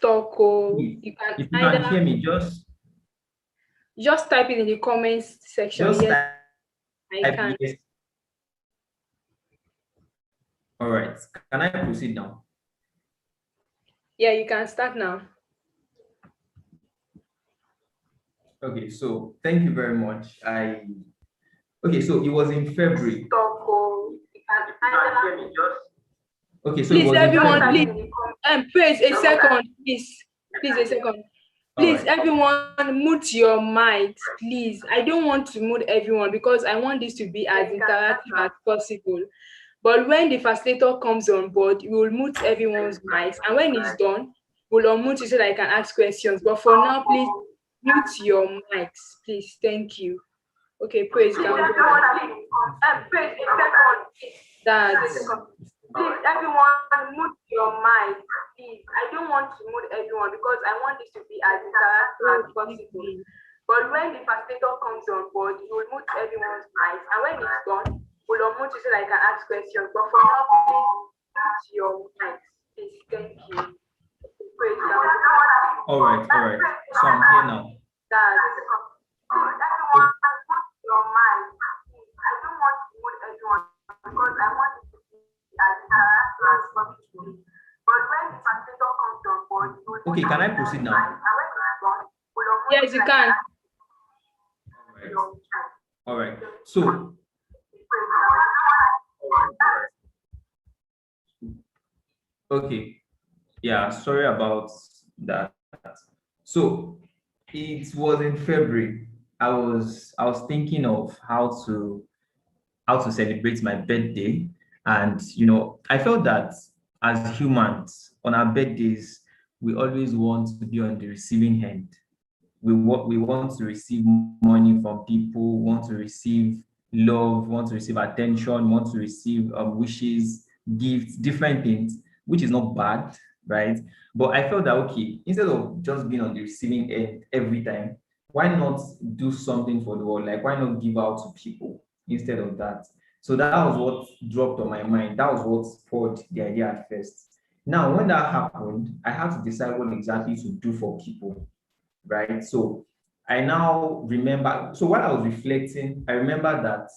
talk, or If you can you can hear either me, just type it in the comments section. just Yes, I type can. yes. All right. Can I proceed now? Yeah, you can start now. Okay, so thank you very much. Okay, so it was in February. Talk, or you can either. Okay, so it Please, was in everyone, February. please, a second, please, a second. All Please, right. everyone, mute your mics, please. I don't want to mute everyone because I want this to be as interactive as possible. But when the facilitator comes on board, we will mute everyone's mics, and when it's done, we'll unmute you so that I can ask questions. But for now, please mute your mics, please. Thank you. Okay, praise God. That's. Please, everyone, mute your mic. Please, I don't want to mute everyone because I want this to be as interactive as possible. But when the facilitator comes on board, he will mute everyone's mic, and when it's done, we'll unmute you so that I can ask questions. But for now, please mute your mic. Please, thank you. Praise God. All right. So I'm here now. That's. Please, everyone, mute your mic. Please, I don't want to mute everyone because I want it to be as interactive as possible. But when the facilitator comes on board, you will. Okay, can I proceed now? Yes, you can. All right. So okay. Yeah, sorry about that. So it was in February. I was thinking of how to celebrate my birthday, and I felt that as humans on our birthdays we always want to be on the receiving end. We want to receive money from people, want to receive love, want to receive attention, want to receive wishes, gifts, different things, which is not bad, right? But I felt that okay, instead of just being on the receiving end every time, why not do something for the world? Like, why not give out to people instead of that? So that was what dropped on my mind. That was what spurred the idea at first. Now, when that happened, I had to decide what exactly to do for people, right? So I now remember, so while I was reflecting, I remember that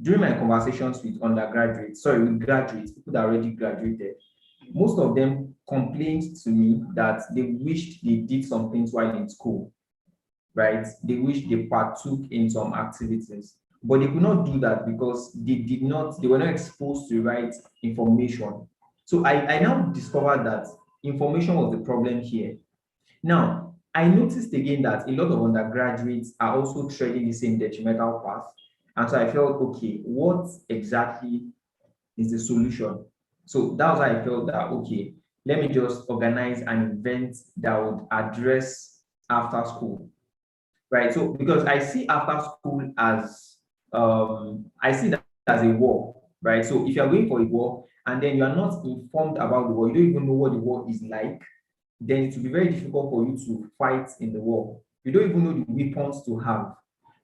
during my conversations with with graduates, people that already graduated, most of them complained to me that they wished they did some things while in school, right? They wished they partook in some activities, but they could not do that because they were not exposed to the right information. So I now discovered that information was the problem here. Now, I noticed again that a lot of undergraduates are also treading the same detrimental path. And so I felt, okay, what exactly is the solution? So that was how I felt that, okay, let me just organize an event that would address after school, right? So because I see after school as, I see that as a war, right? So if you're going for a war and then you are not informed about the war, you don't even know what the war is like, then it will be very difficult for you to fight in the war. You don't even know the weapons to have,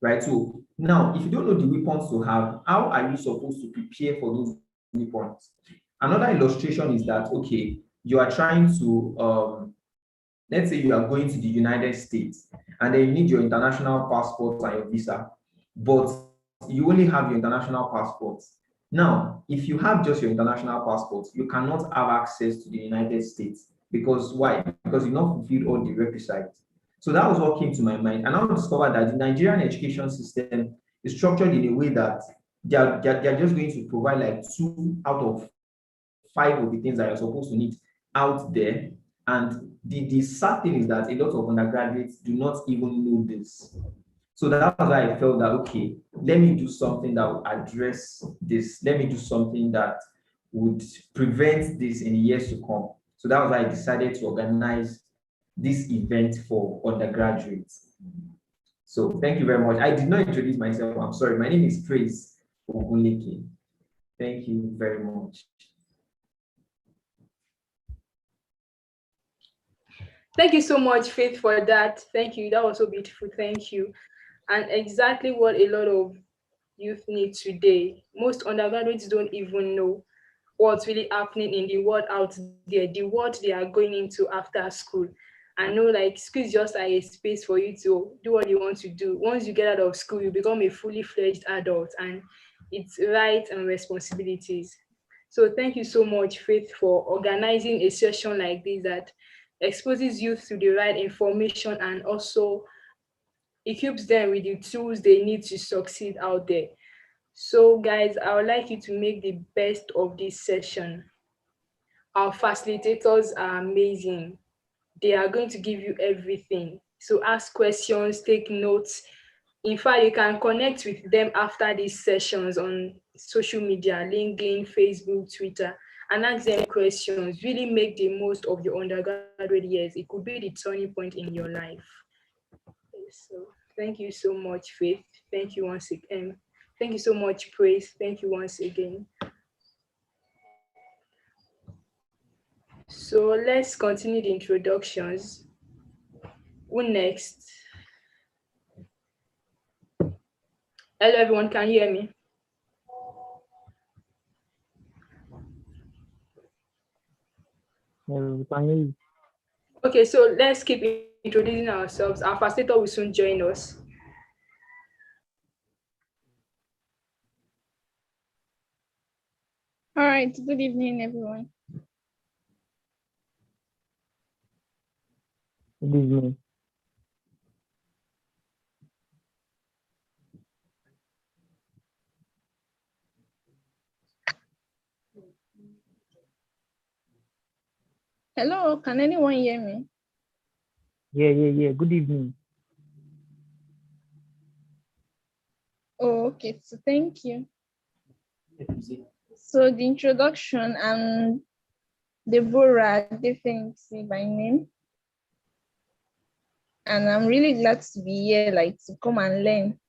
right? So now, if you don't know the weapons to have, how are you supposed to prepare for those weapons? Another illustration is that, okay, you are trying to, let's say you are going to the United States and then you need your international passport and your visa, but you only have your international passport. Now, if you have just your international passport, you cannot have access to the United States. Because why? Because you've not fulfilled all the requisites. So that was what came to my mind. And I discovered that the Nigerian education system is structured in a way that they're just going to provide like 2 out of 5 of the things that you're supposed to need out there. And the sad thing is that a lot of undergraduates do not even know this. So that was why I felt that, okay, let me do something that would address this. Let me do something that would prevent this in the years to come. So that was why I decided to organize this event for undergraduates. So thank you very much. I did not introduce myself. I'm sorry. My name is Praise Ogunleke. Thank you very much. Thank you so much, Faith, for that. Thank you. That was so beautiful. Thank you. And exactly what a lot of youth need today. Most undergraduates don't even know what's really happening in the world out there, the world they are going into after school. I know like school is just like a space for you to do what you want to do. Once you get out of school, you become a fully fledged adult, and it's rights and responsibilities. So thank you so much, Faith, for organizing a session like this that exposes youth to the right information and also equips them with the tools they need to succeed out there. So, guys, I would like you to make the best of this session. Our facilitators are amazing. They are going to give you everything. So, ask questions, take notes. In fact, you can connect with them after these sessions on social media, LinkedIn, Facebook, Twitter, and ask them questions. Really make the most of your undergraduate years. It could be the turning point in your life. So, thank you so much, Faith. Thank you once again. Thank you so much, Praise. Thank you once again. So let's continue the introductions. Who next? Hello, everyone. Can you hear me? Can hear you. Okay, so let's keep introducing ourselves. Our facilitator will soon join us. All right, good evening, everyone. Good evening. Hello, can anyone hear me? Yeah. Good evening. Oh, okay, so thank you. So the introduction, I'm Deborah Defensi by name. And I'm really glad to be here, like to come and learn.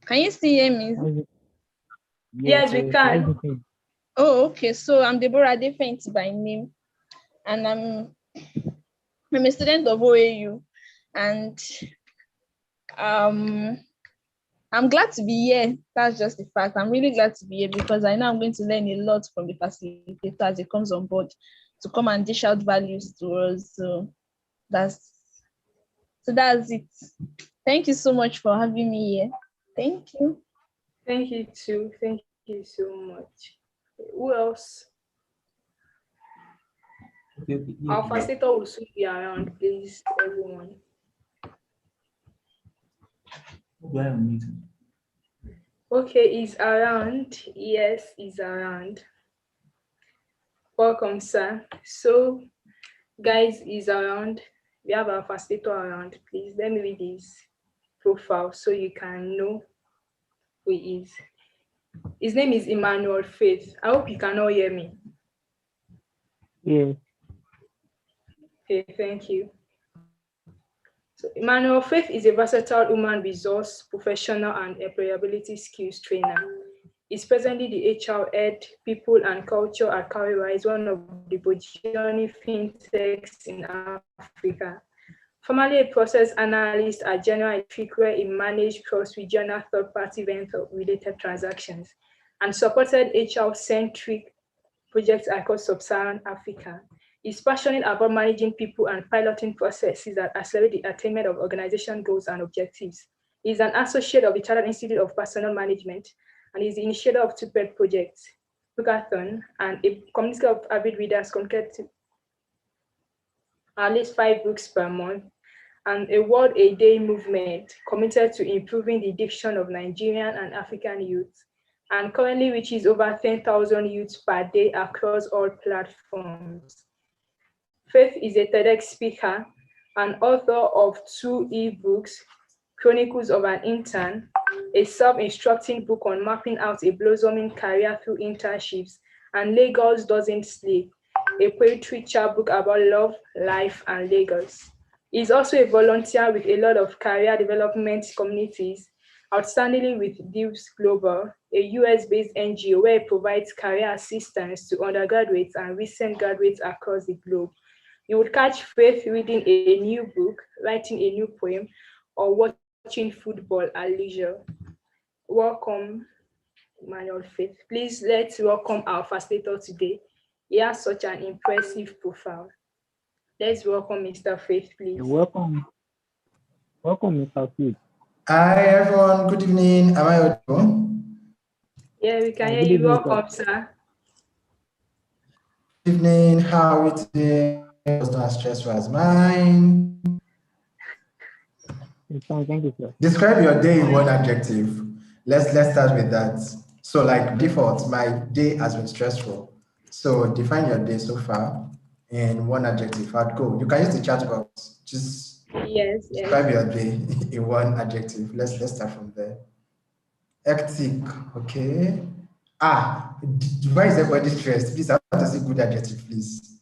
Can you still hear me? Yes, we can. Oh, okay. So I'm Deborah Defensi by name, and I'm a student of OAU, and I'm glad to be here. That's just the fact. I'm really glad to be here because I know I'm going to learn a lot from the facilitator as it comes on board to come and dish out values to us. So that's it. Thank you so much for having me here. Thank you. Thank you too. Thank you so much. Who else? Our facilitator will soon be around, please, everyone. Okay, he's around. Yes, he's around. Welcome, sir. So, guys, he's around. We have our facilitator around. Please let me read his profile so you can know who he is. His name is Emmanuel Faith. I hope you can all hear me. Yeah. Okay, thank you. So Emmanuel Faith is a versatile human resource professional and employability skills trainer. He's presently the HR head, people and culture at Cowrywise, one of the burgeoning fintechs in Africa. Formerly a process analyst at General Electric, where he managed cross-regional third-party vendor-related transactions and supported HR-centric projects across sub-Saharan Africa. He's passionate about managing people and piloting processes that accelerate the attainment of organization goals and objectives. He's an associate of the Chartered Institute of Personnel Management, and he's the initiator of two pet projects, Bookathon, and a community of avid readers committed to at least 5 books per month, and a World A Day movement committed to improving the diction of Nigerian and African youth, and currently reaches over 10,000 youths per day across all platforms. Faith is a TEDx speaker and author of 2 e-books, Chronicles of an Intern, a self-instructing book on mapping out a blossoming career through internships, and Lagos Doesn't Sleep, a poetry chapbook about love, life, and Lagos. He's also a volunteer with a lot of career development communities, outstandingly with Dews Global, a US-based NGO where it provides career assistance to undergraduates and recent graduates across the globe. You would catch Faith reading a new book, writing a new poem, or watching football at leisure. Welcome, Emmanuel Faith. Please let's welcome our facilitator today. He has such an impressive profile. Let's welcome Mr. Faith, please. You're welcome. Welcome, Mr. Faith. Hi everyone, good evening. Am I audible? Yeah, we can Good hear you. evening, Welcome, sir. Good evening. How are we today? It was not as stressful as mine. It's fine, thank you, sir. Describe your day in one adjective. Let's start with that. So, like default, my day has been stressful. So, define your day so far in one adjective. I'd go. You can use the chat box. Just Yes, describe your day in one adjective. Let's start from there. Hectic. Okay. Why is everybody stressed? Please, I want to say good adjective, please.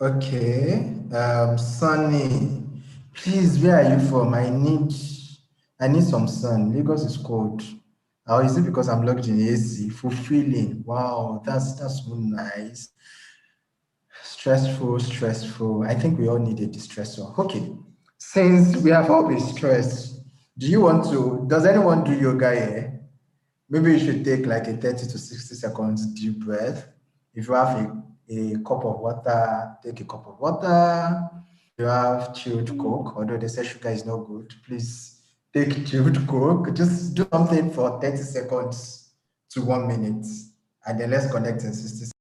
Okay. Sunny. Please, where are you from? I need some sun. Lagos is cold. Or is it because I'm locked in AC? Fulfilling. Wow, that's so nice. Stressful. I think we all need a distressor. Okay. Since we have all been stressed, does anyone do yoga here? Maybe you should take like a 30 to 60 seconds deep breath. If you have a cup of water, take a cup of water. If you have chilled Coke, although they say sugar is not good, please take chilled Coke. Just do something for 30 seconds to 1 minute, and then let's connect in 60 seconds.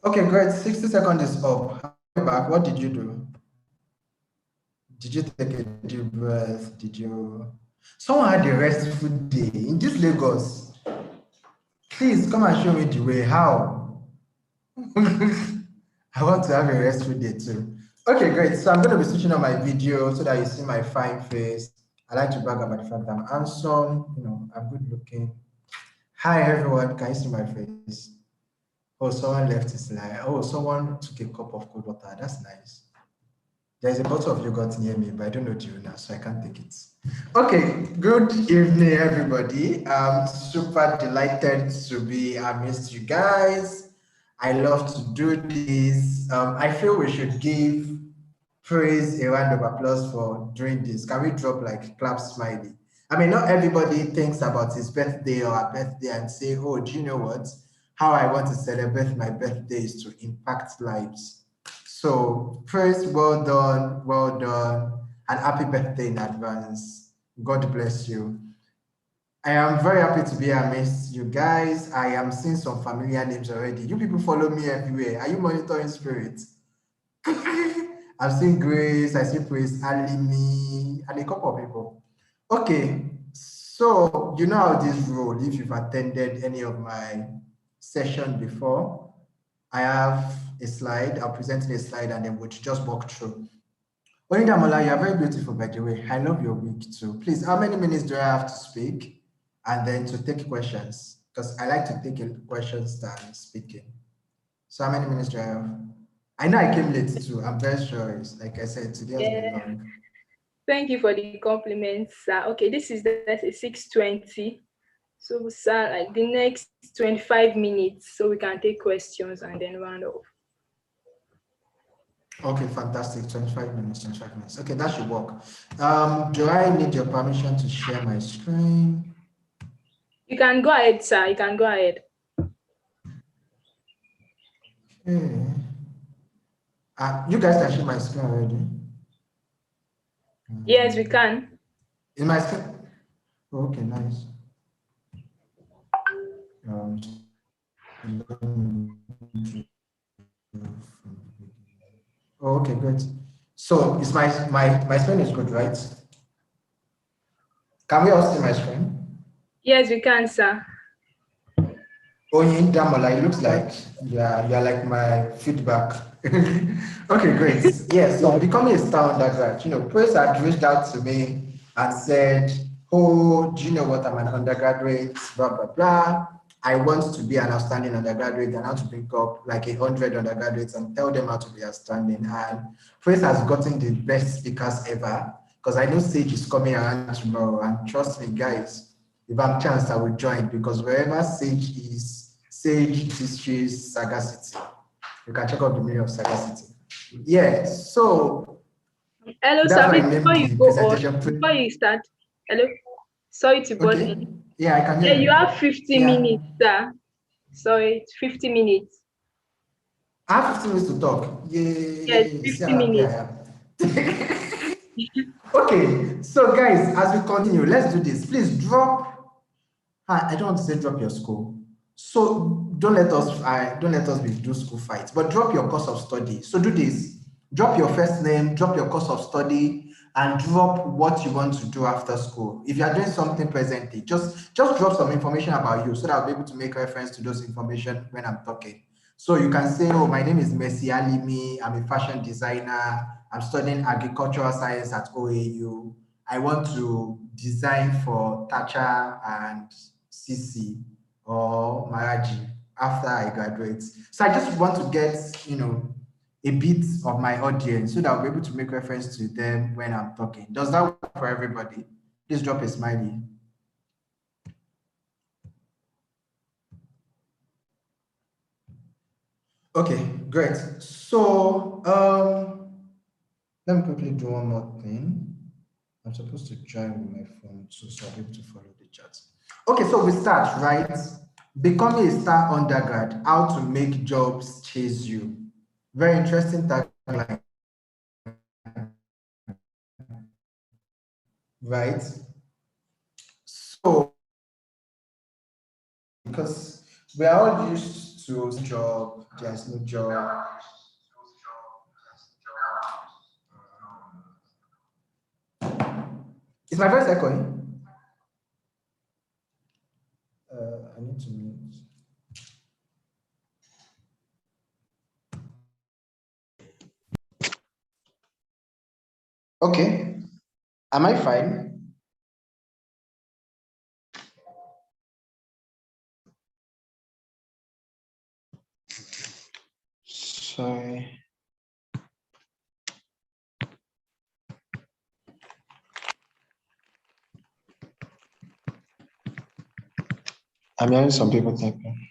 Okay, great. 60 seconds is up. Back. What did you do? Did you take a deep breath? Someone had a restful day in this Lagos? Please come and show me the way. How? I want to have a restful day too. Okay, great. So I'm going to be switching on my video so that you see my fine face. I like to brag about the fact that I'm handsome. I'm good looking. Hi everyone. Can you see my face? Oh, someone left his slide. Oh, someone took a cup of cold water. That's nice. There's a bottle of yogurt near me, but I don't know the owner, so I can't take it. Okay, good evening, everybody. I'm super delighted to be amidst you guys. I love to do this. I feel we should give praise a round of applause for doing this. Can we drop like clap smiley? I mean, not everybody thinks about his birthday or a birthday and say, oh, do you know what? How I want to celebrate my birthday is to impact lives. So first, well done, and happy birthday in advance. God bless you. I am very happy to be amidst you guys. I am seeing some familiar names already. You people follow me everywhere. Are you monitoring spirit? I've seen Grace, I see Praise Alimi, and a couple of people. Okay, so you know how this roll, if you've attended any of my session before, I have a slide, I'll present a slide and then we'll just walk through. Damola, you are very beautiful, by the way. I love your wig too. Please, how many minutes do I have to speak? And then to take questions, because I like to take questions than speaking. So how many minutes do I have? I know I came late too. I'm very sure. Like I said, today has been long. Thank you for the compliments, sir. Okay, this is 6:20. So, sir, like the next 25 minutes, so we can take questions and then round off. Okay, fantastic. 25 minutes. Okay, that should work. Do I need your permission to share my screen? You can go ahead, sir. You can go ahead. Okay. You guys can share my screen already? Yes, we can. In my screen? Okay, nice. Okay, great. So is my screen is good, right? Can we all see my screen? Yes, we can, sir. Oyin Damola, it looks like you're like my feedback. Okay, great. Yes, so becoming a star undergrad, Praise had reached out to me and said, "Oh, do you know what? I'm an undergraduate, blah, blah, blah. I want to be an outstanding undergraduate and how to bring up like 100 undergraduates and tell them how to be outstanding." And Praise has gotten the best speakers ever because I know Sage is coming around tomorrow. And trust me, guys, if I'm chance, I will join because wherever Sage is, Sage teaches sagacity. You can check out the meaning of sagacity. Yeah, so Hello, that's sir. why I Please, before named you the go on, presentation. before you start, hello. Sorry to bother Okay, you. yeah, I can hear Yeah, you you. have 50 Yeah, minutes, sir. Sorry, it's 50 minutes. I have 15 minutes to talk. Yes, Yay, see 50 how happy I minutes. am. Okay, so guys, as we continue, let's do this. Please drop. I don't want to say drop your school. So don't let us be do school fights, but drop your course of study. So do this. Drop your first name, drop your course of study, and drop what you want to do after school. If you are doing something presently, just drop some information about you so that I'll be able to make reference to those information when I'm talking. So you can say, oh, my name is Messi Alimi, I'm a fashion designer, I'm studying agricultural science at OAU. I want to design for Tacha and CC or Maraji after I graduate. So I just want to get, a bit of my audience so that I'll be able to make reference to them when I'm talking. Does that work for everybody? Please drop a smiley. Okay, great. So let me quickly do one more thing. I'm supposed to join with my phone too, so I'll be able to follow the chat. Okay, so we start, right? Becoming a star undergrad, how to make jobs chase you. Very interesting tagline, right? So, because we are all used to job, there's no job. Is my voice echoing? I need to mute. Okay, am I fine? Sorry. I'm hearing some people typing.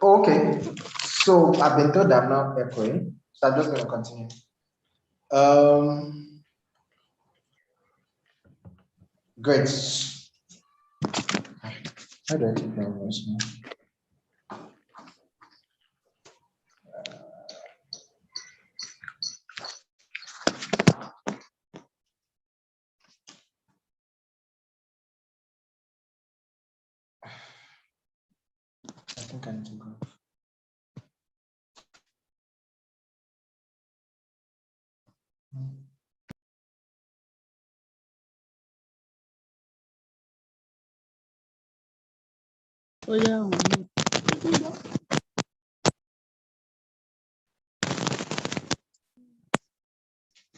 Okay, so I've been told I'm not echoing, so I'm just going to continue. Great. How do I keep my voice now? I think I need to go. Oh yeah.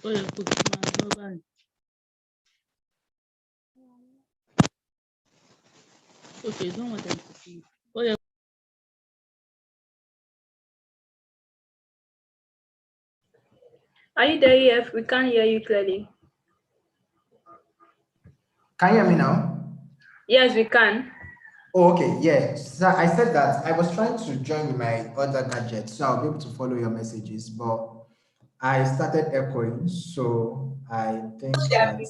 Oh yeah, put my mobile. Okay, don't want them to see. Oh yeah. Are you there, EF? We can't hear you clearly. Can you hear me now? Yes, we can. Oh, okay, yeah. So I said that I was trying to join with my other gadget, so I'll be able to follow your messages, but I started echoing, so I think that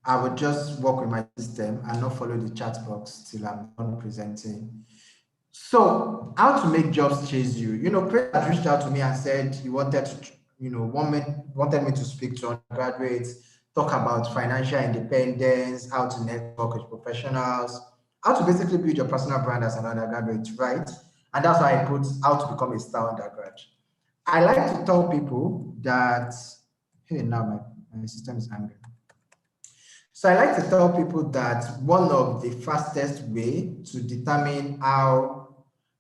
I would just work with my system and not follow the chat box till I'm done presenting. So, how to make jobs chase you? Chris had reached out to me and said he wanted to wanted me to speak to undergraduates, talk about financial independence, how to network with professionals, how to basically build your personal brand as an undergraduate, right? And that's why I put how to become a star undergrad. I like to tell people that, hey, now my system is angry. So I like to tell people that one of the fastest way to determine how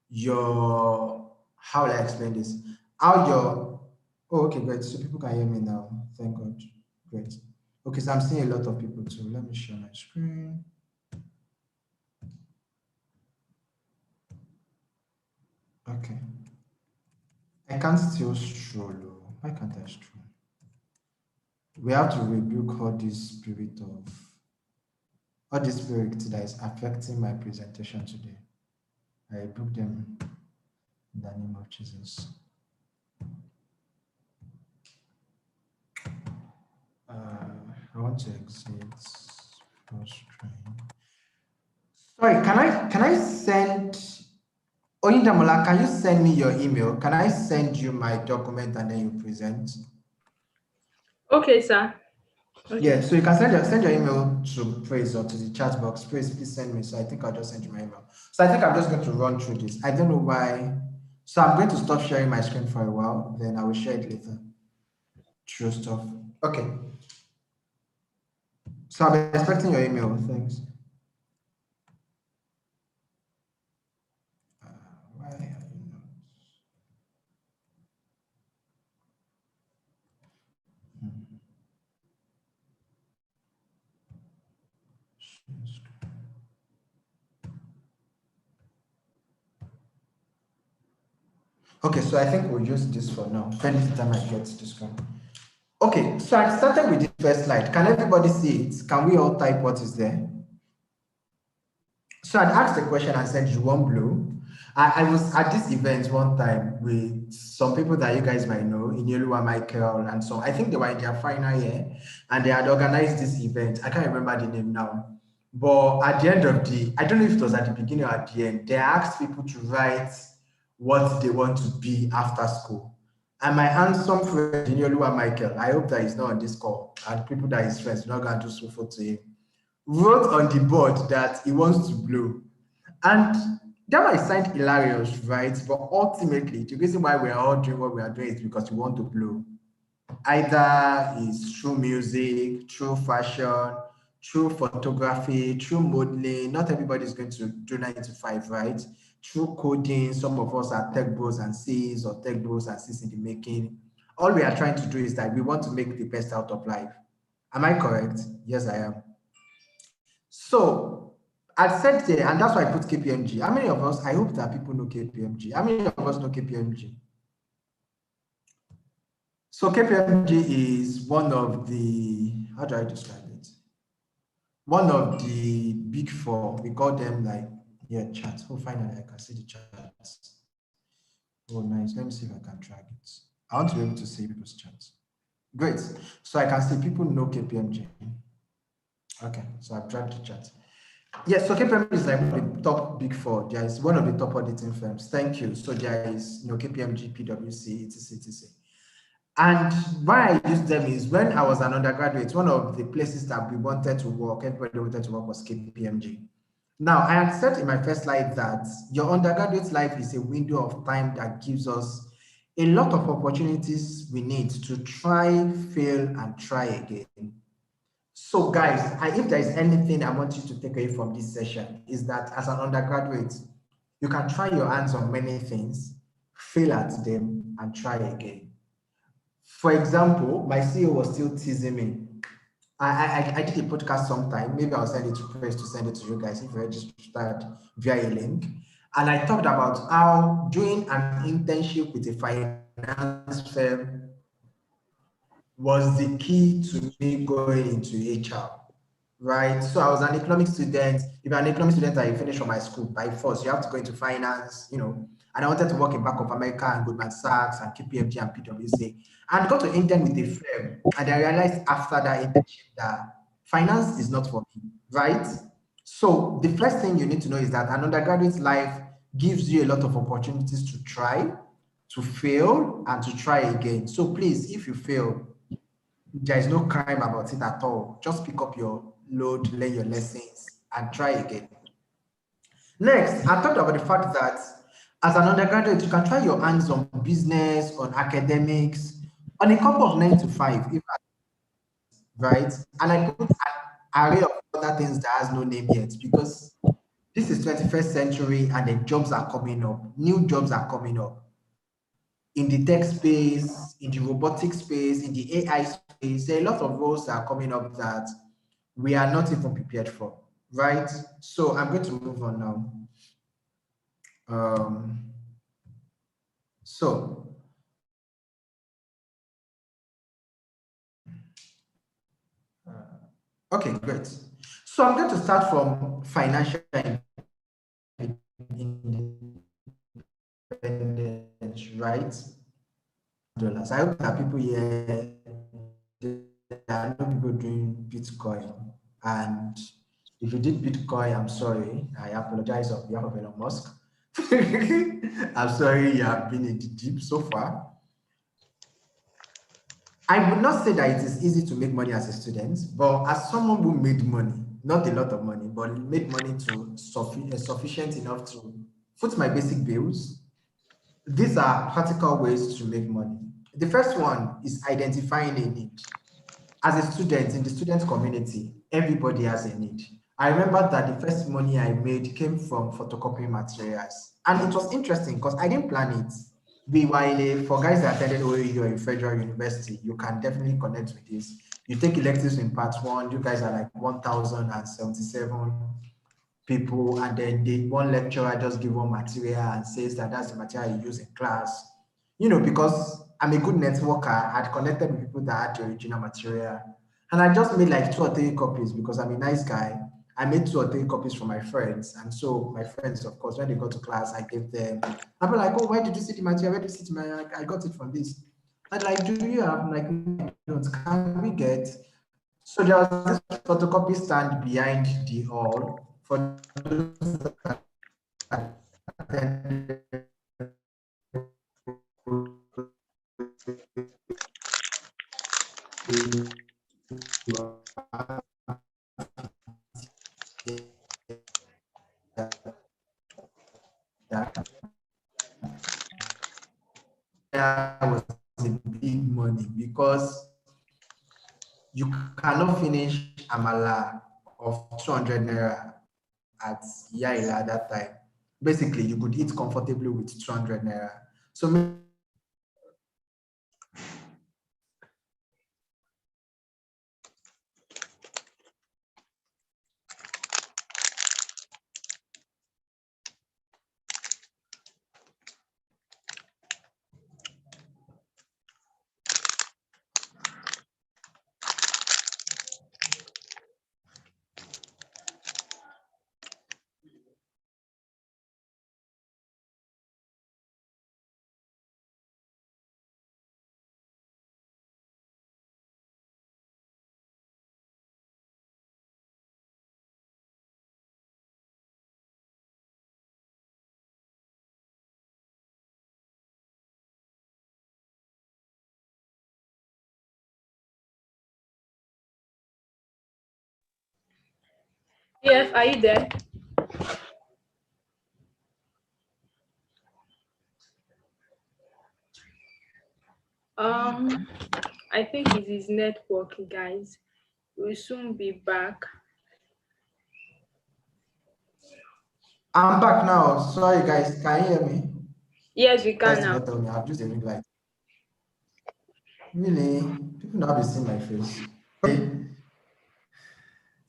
will I explain this? Okay, great. So people can hear me now. Thank God. Great. Okay, so I'm seeing a lot of people too. Let me share my screen. Okay. I can't still stroll. Why can't I stroll? We have to rebuke all this spirit that is affecting my presentation today. I rebuke them in the name of Jesus. I want to exit. Sorry, can I send Oyindamola, can you send me your email? Can I send you my document and then you present? Okay, sir. Okay. Yeah, so you can send your email to Praise or to the chat box. Praise, please send me. So I think I'll just send you my email. So I think I'm just going to run through this. I don't know why. So I'm going to stop sharing my screen for a while, then I will share it later. True stuff. Okay. So I'm expecting your email. Thanks. Why are you not? Okay, so I think we'll use this for now. Any time I get this one. Okay, so I started with the first slide. Can everybody see it? Can we all type what is there? So I'd asked a question and said, you want blue? I was at this event one time with some people that you guys might know, Inyelua, Michael, and so I think they were in their final year and they had organized this event. I can't remember the name now. But at the end of I don't know if it was at the beginning or at the end, they asked people to write what they want to be after school. And my handsome friend, Inyelua Michael, I hope that he's not on this call, and people that his friends are not going to do so for to him, wrote on the board that he wants to blow. And that might sound hilarious, right? But ultimately, the reason why we're all doing what we are doing is because we want to blow. Either it's through music, through fashion, through photography, through modeling. Not everybody is going to do 9 to 5, right? Through coding, some of us are tech bros and Cs or tech bros and Cs in the making. All we are trying to do is that we want to make the best out of life. Am I correct? Yes, I am. So I said there, and that's why I put KPMG. How many of us, I hope that people know KPMG. How many of us know KPMG? So KPMG is one of the, how do I describe it? One of the big four. We call them like, yeah, chats. Oh, finally, I can see the chats. Oh, nice. Let me see if I can track it. I want to be able to see people's chats. Great. So I can see people know KPMG. Okay, so I've tracked the chat. Yes, so KPMG is like one of the top big four. There is one of the top auditing firms. Thank you. So there is KPMG, PwC, etc., etc. And why I used them is when I was an undergraduate, one of the places that we wanted to work, everybody wanted to work was KPMG. Now, I had said in my first slide that your undergraduate life is a window of time that gives us a lot of opportunities we need to try, fail, and try again. So guys, if there is anything I want you to take away from this session is that as an undergraduate, you can try your hands on many things, fail at them, and try again. For example, my CEO was still teasing me. I did a podcast sometime, maybe I'll send it to Chris to send it to you guys if you registered via a link. And I talked about how doing an internship with a finance firm was the key to me going into HR, right? So I was an economic student. If you're an economic student and you finish from my school by force, you have to go into finance, and I wanted to work in Bank of America and Goldman Sachs and KPMG and PwC, and got to intern with a firm. And I realized after that internship that finance is not for me, right? So the first thing you need to know is that an undergraduate life gives you a lot of opportunities to try, to fail and to try again. So please, if you fail, there is no crime about it at all. Just pick up your load, learn your lessons, and try again. Next, I talked about the fact that as an undergraduate, you can try your hands on business, on academics, on a couple of 9 to 5, right? And I put an array of other things that has no name yet because this is 21st century and the jobs are coming up. New jobs are coming up in the tech space, in the robotic space, in the AI space. There are a lot of roles that are coming up that we are not even prepared for, right? So I'm going to move on now. So okay, great. So I'm going to start from financial independence, right? Dollars. I hope that people here, there are no people doing Bitcoin. And if you did Bitcoin, I'm sorry. I apologize on behalf of Elon Musk. I'm sorry you have been in the deep so far. I would not say that it is easy to make money as a student, but as someone who made money, not a lot of money, but made money to sufficient enough to foot my basic bills, these are practical ways to make money. The first one is identifying a need. As a student in the student community, everybody has a need. I remember that the first money I made came from photocopying materials. And it was interesting because I didn't plan it. For guys that attended OAU or in Federal University, you can definitely connect with this. You take electives in part one, you guys are like 1,077 people, and then one lecturer just give one material and says that that's the material you use in class. Because I'm a good networker, I'd connected with people that had the original material. And I just made like 2 or 3 copies because I'm a nice guy. I made 2 or 3 copies for my friends. And so my friends, of course, when they go to class, I give them. I'll be like, oh, where did you see the material? Where did you see the material? I got it from this. And like, do you have? I'm like, no, I don't. Can we get? So there was this photocopy stand behind the hall for those that attended that was a big money because you cannot finish amala of 200 naira at Yaila at that time. Basically, you could eat comfortably with 200 naira. So Yes, are you there? I think it is network, guys. We'll soon be back. I'm back now. Sorry, guys. Can you hear me? Yes, we can Guys, do now. not tell me. I've used a ring light. Really? People now be seeing my face. Okay.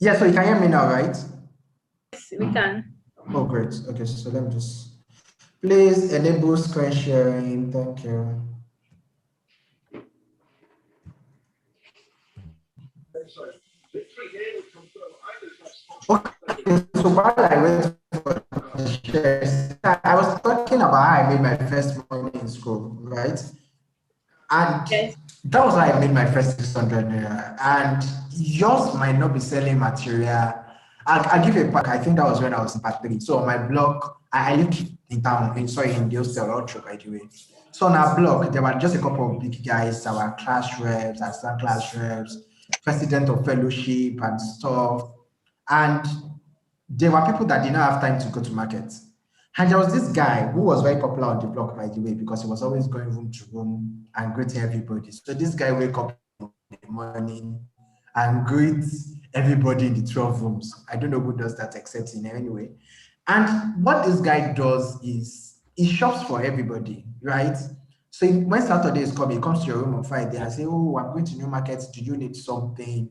Yeah, so you can hear me now, right? Yes, we can. Oh, great. Okay, so let me just please enable screen sharing. Thank you. Okay, so while I wait for the shares, I was talking about how I made my first money in school, right? And Yes. that was how I made my first 600 naira. And yours might not be selling material. I'll give you a pack. I think that was when I was in part 3. So on my blog, I lived in town, in the hostel, Ultra, by the way. So on our block, there were just a couple of big guys, our class reps, assistant class reps, president of fellowship and stuff. And there were people that did not have time to go to market. And there was this guy who was very popular on the block, by the way, because he was always going room to room and greeting everybody. So this guy wake up in the morning and greets everybody in the 12 rooms. I don't know who does that except him anyway. And what this guy does is he shops for everybody, right? So when Saturday is coming, he comes to your room on Friday and say, "Oh, I'm going to new market. Do you need something?"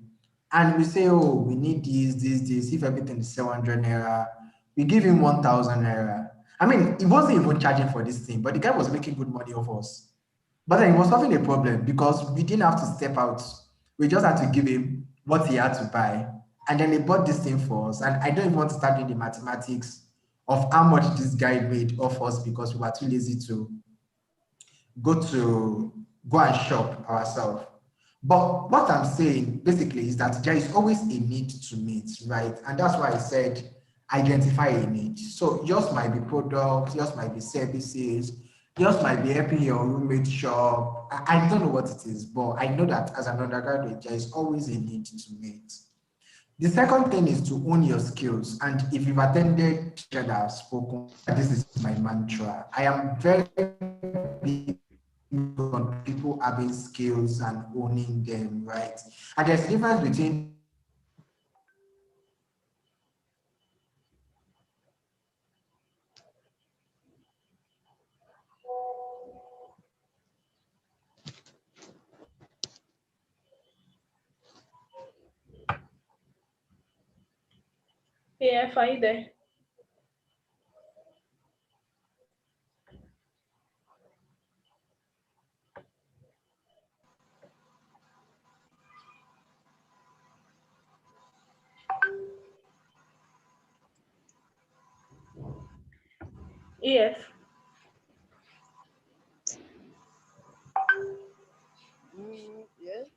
And we say, "Oh, we need this. If everything is 700 naira, we give him 1,000 naira." I mean, he wasn't even charging for this thing, but the guy was making good money off us. But then he was having a problem because we didn't have to step out. We just had to give him what he had to buy. And then he bought this thing for us. And I don't even want to start doing the mathematics of how much this guy made off us because we were too lazy to go and shop ourselves. But what I'm saying basically is that there is always a need to meet, right? And that's why I said identify a need. So yours might be products, yours might be services, yours might be helping your roommate shop. I don't know what it is, but I know that as an undergraduate, there is always a need to meet. The second thing is to own your skills. And if you've attended that I've spoken, this is my mantra. I am very big on people having skills and owning them, right? And there's a difference between Yeah, are you there? EF. Yes.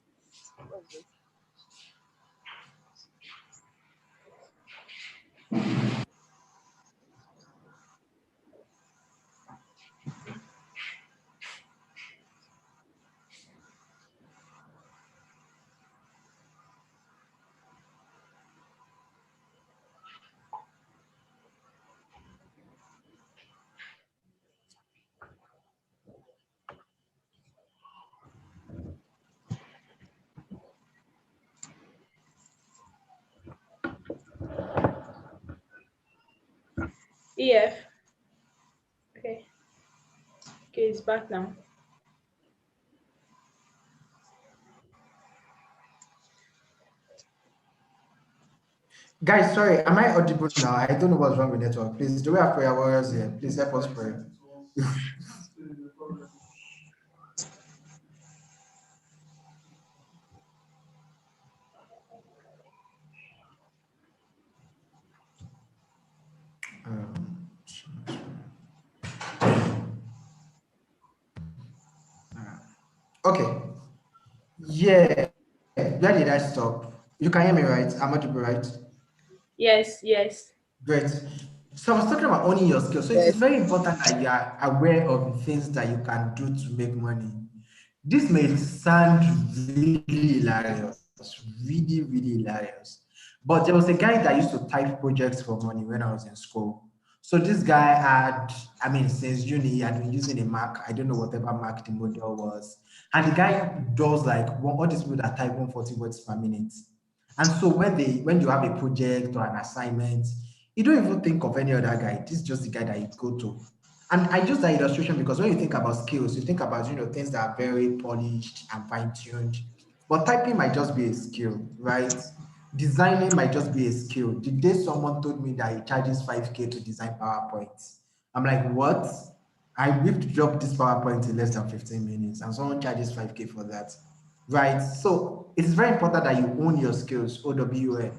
EF. Okay. Okay, it's back now. guys, sorry, am I audible now? I don't know what's wrong with network. Please, do we have prayer warriors here? Please help us pray. Um, okay. Yeah. Where did I stop? You can hear me, right? I'm audible, right? Yes, yes. Great. So I was talking about owning your skills. So it is very important that you are aware of the things that you can do to make money. This may sound really hilarious, really hilarious. But there was a guy that used to type projects for money when I was in school. So this guy had, I mean, since uni, he had been using a Mac. I don't know whatever Mac the model was. And the guy does like all these people that type 140 words per minute. And so when you have a project or an assignment, you don't even think of any other guy. This is just the guy that you go to. And I use that illustration because when you think about skills, you think about things that are very polished and fine-tuned. But typing might just be a skill, right? Designing might just be a skill. The day someone told me that he charges 5K to design PowerPoints, I'm like, what? I whipped drop this PowerPoint in less than 15 minutes, and someone charges 5K for that. Right. So it is very important that you own your skills, OWN.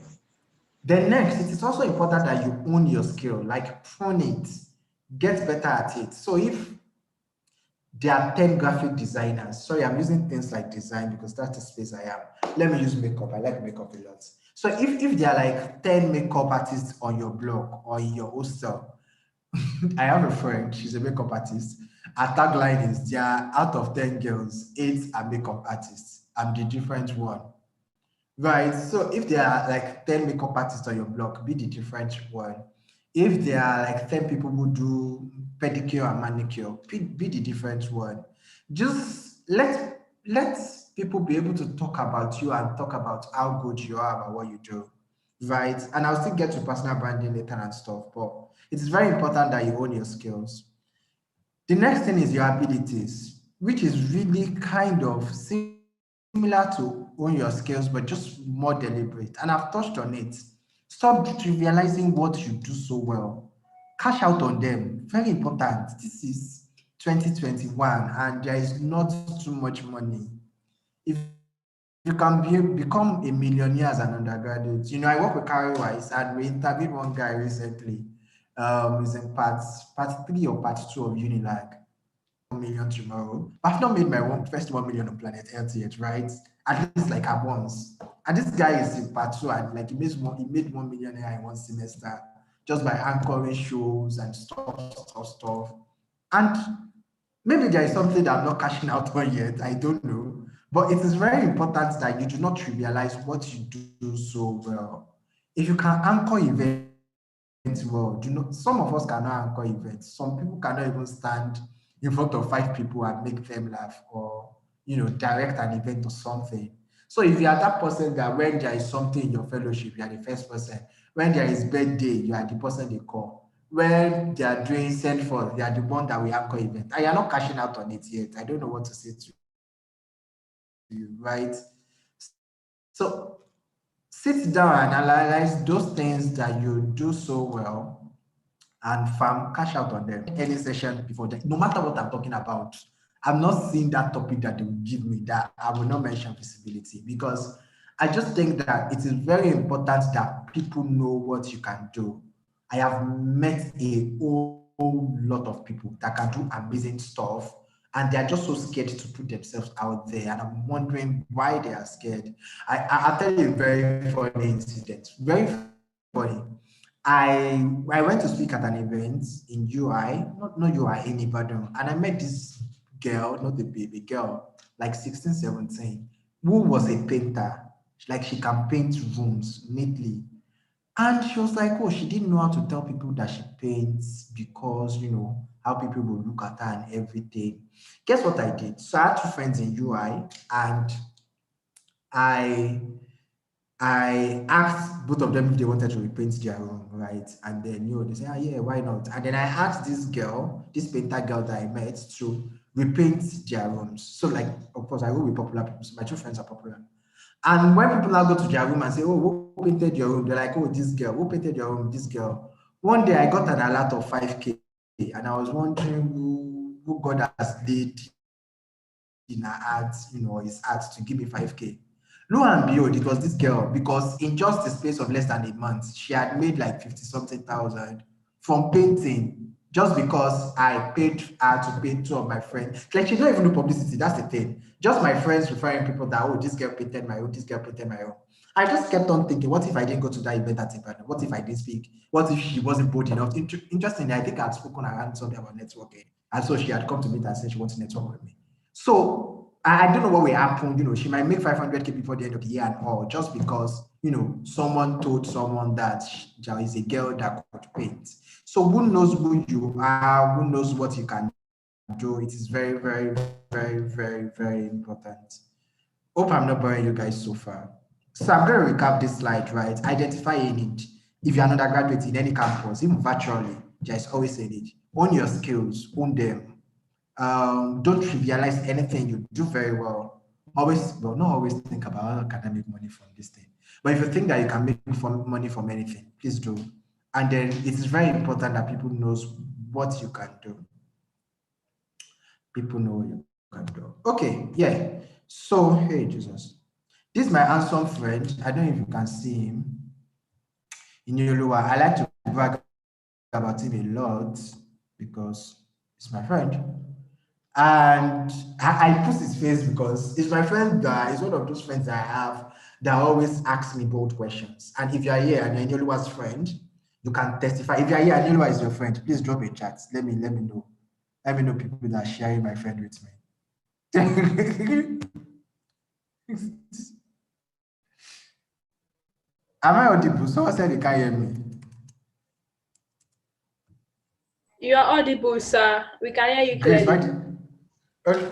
Then next, it is also important that you own your skill, like prune it, get better at it. So if there are 10 graphic designers, sorry, I'm using things like design because that's the space I am. Let me use makeup. I like makeup a lot. So if there are like 10 makeup artists on your blog or in your hostel, I have a friend, she's a makeup artist, Our tagline is there are out of 10 girls, 8 are makeup artists. I'm the different one. Right. So if there are like 10 makeup artists on your block, be the different one. If there are like 10 people who do pedicure and manicure, be the different one. Just let people be able to talk about you and talk about how good you are about what you do. Right. And I'll still get to personal branding later and stuff, but it is very important that you own your skills. The next thing is your abilities, which is really kind of similar to own your skills, but just more deliberate. And I've touched on it. Stop trivializing what you do so well. Cash out on them. Very important. This is 2021 and there is not too much money. If you can become a millionaire as an undergraduate, I work with Carrywise and we interviewed one guy recently. He's in part 3 or part 2 of Unilag. 1 million tomorrow. I've not made my first 1 million on planet Earth yet, right? At least like at once. And this guy is in part 2 and like he made 1 million in one semester just by anchoring shows and stuff. And maybe there is something that I'm not cashing out on yet. I don't know. But it is very important that you do not trivialize what you do so well. If you can anchor events well, some of us cannot anchor events. Some people cannot even stand in front of 5 people and make them laugh or direct an event or something. So if you are that person that when there is something in your fellowship, you are the first person. When there is birthday, you are the person they call. When they are doing send for, they are the one that we anchor event. And you are not cashing out on it yet. I don't know what to say to you, right? So sit down and analyze those things that you do so well and cash out on them. Any session before that, no matter what I'm talking about, I'm not seeing that topic that they will give me that I will not mention visibility because I just think that it is very important that people know what you can do. I have met a whole lot of people that can do amazing stuff and they're just so scared to put themselves out there. And I'm wondering why they are scared. I'll tell you a very funny incident. Very funny. I went to speak at an event in UI, not UI, in Ibadan, and I met this girl, not the baby girl, like 16, 17, who was a painter. Like she can paint rooms neatly. And she was like, oh, she didn't know how to tell people that she paints because, how people will look at her and everything. Guess what I did? So I had 2 friends in UI and I I asked both of them if they wanted to repaint their room, right? And then they say, yeah, why not? And then I asked this painter girl that I met to repaint their rooms. So like, of course, I go with popular people. So my 2 friends are popular. And when people now go to their room and say, oh, who painted your room? They're like, oh, this girl. Who painted your room? This girl. One day I got an alert of 5K and I was wondering who God has laid in her heart, his heart to give me 5K. Lo and behold, it was this girl because in just the space of less than a month, she had made like 50 something thousand from painting just because I paid her to paint 2 of my friends. Like she don't even do publicity, that's the thing. Just my friends referring people that, oh, this girl painted my own, this girl painted my own. I just kept on thinking, what if I didn't go to that event at Ibadan? What if I didn't speak? What if she wasn't bold enough? Interestingly, I think I had spoken around something about networking. And so she had come to me and said she wants to network with me. So I don't know what will happen. She might make 500K before the end of the year and all, just because, someone told someone that there is a girl that could paint. So who knows who you are, who knows what you can do. It is very, very, very, very, very important. Hope I'm not boring you guys so far. So I'm going to recap this slide, right? Identify a need. If you're an undergraduate in any campus, even virtually, there's always a need. Own your skills, own them. Don't trivialize anything you do very well. Not always think about how can I make money from this thing. But if you think that you can make money from anything, please do. And then it is very important that people knows what you can do. People know what you can do. Okay, yeah. So, hey, Jesus. This is my handsome friend. I don't know if you can see him. In Yolua, I like to brag about him a lot because he's my friend. And I put his face because he's my friend that is one of those friends that I have that always asks me bold questions. And if you are here and you're Yolua's friend, you can testify. If you are here and Yolua is your friend, please drop a chat. Let me know. Let me know people that are sharing my friend with me. Am I audible? Someone said they can't hear me. You are audible, sir. We can hear you Great, clearly. right?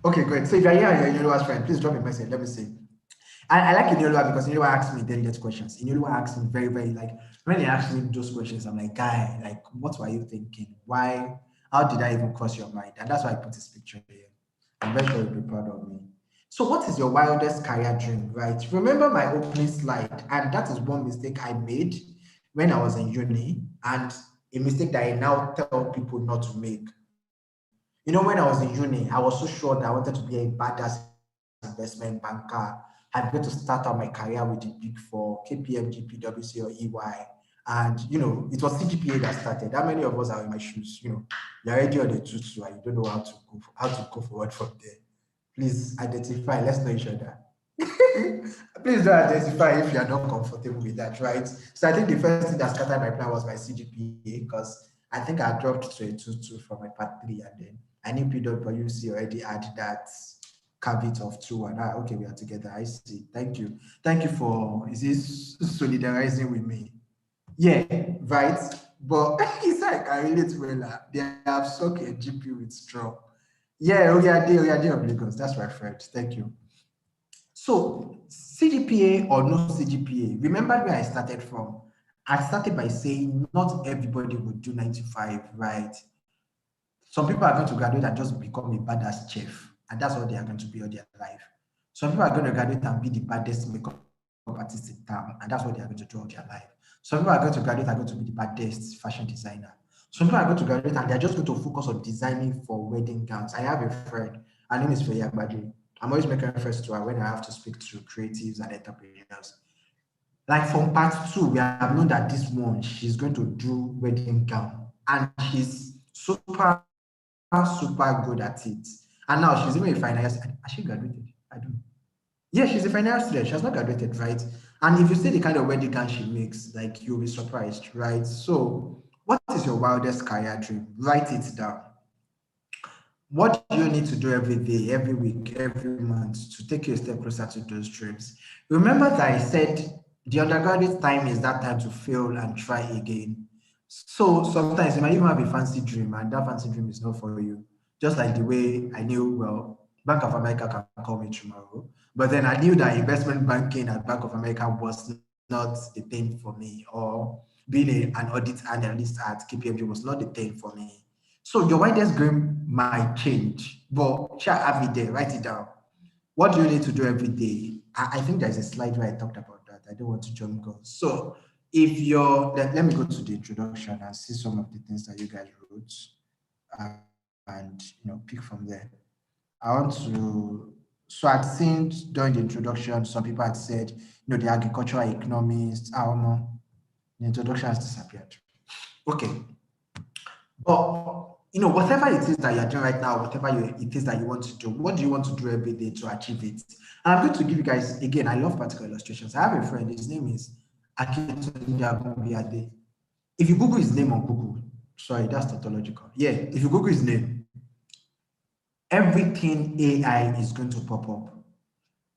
Okay, great. So if you're here and you're Inolua's friend, please drop a message. Let me see. I like Inolua because Inolua asks me intelligent questions. Inolua asks me very, very like when he asks me those questions, I'm like, guy, like, what were you thinking? Why? How did I even cross your mind? And that's why I put his picture here. I'm very sure you'll be proud of me. So, what is your wildest career dream? Right? Remember my opening slide, and that is one mistake I made when I was in uni, and a mistake that I now tell people not to make. You know, when I was in uni, I was so sure that I wanted to be a badass investment banker. I'm going to start out my career with the big four, KPMG, PwC, or EY. And, it was CGPA that started. How many of us are in my shoes? You're already on the tutu and you don't know how to go forward from there. Please identify. Let's know each other. Please don't identify if you are not comfortable with that, right? So I think the first thing that scattered my plan was my CGPA because I think I dropped to a 2-2 from my part 3 and then I knew PwC already had that caveat of 2 and okay, we are together. I see. Thank you. Thank you for solidarizing with me. Yeah, right. But it's like I relate well. They have sucked a GP with straw. Yeah, Oyade of Lagos. That's my friend. Thank you. So, CGPA or no CGPA, remember where I started from? I started by saying not everybody would do 95, right? Some people are going to graduate and just become a badass chef, and that's all they are going to be all their life. Some people are going to graduate and be the baddest makeup artist in town, and that's what they are going to do all their life. Some people are going to graduate and going to be the baddest fashion designer. Some people are going to graduate and they're just going to focus on designing for wedding gowns. I have a friend, her name is Feya Badri. I'm always making reference to her when I have to speak to creatives and entrepreneurs. Like from part 2, we have known that this one, she's going to do wedding gown, and she's super good at it. And now she's even a final year. Has she graduated? I don't know. Yeah, she's a final year student. She has not graduated, right? And if you see the kind of wedding gown she makes, like you'll be surprised, right? So, what is your wildest career dream? Write it down. What do you need to do every day, every week, every month to take you a step closer to those dreams? Remember that I said the undergraduate time is that time to fail and try again. So sometimes you might even have a fancy dream, and that fancy dream is not for you. Just like the way I knew, well, Bank of America can call me tomorrow. But then I knew that investment banking at Bank of America was not the thing for me, or being an audit analyst at KPMG was not the thing for me. So your widest dream might change, but shall have it there, write it down. What do you need to do every day? I think there's a slide where I talked about that. I don't want to jump goals. So if you're, let me go to the introduction and see some of the things that you guys wrote and, pick from there. I want to, so I'd seen during the introduction, some people had said, the agricultural economists, the introduction has disappeared. Okay, but whatever it is that you're doing right now, whatever it is that you want to do, what do you want to do every day to achieve it? And I'm going to give you guys again. I love practical illustrations. I have a friend. His name is Akintunde Agunbiyade. If you Google his name on Google, sorry, that's tautological. Yeah, if you Google his name, everything AI is going to pop up.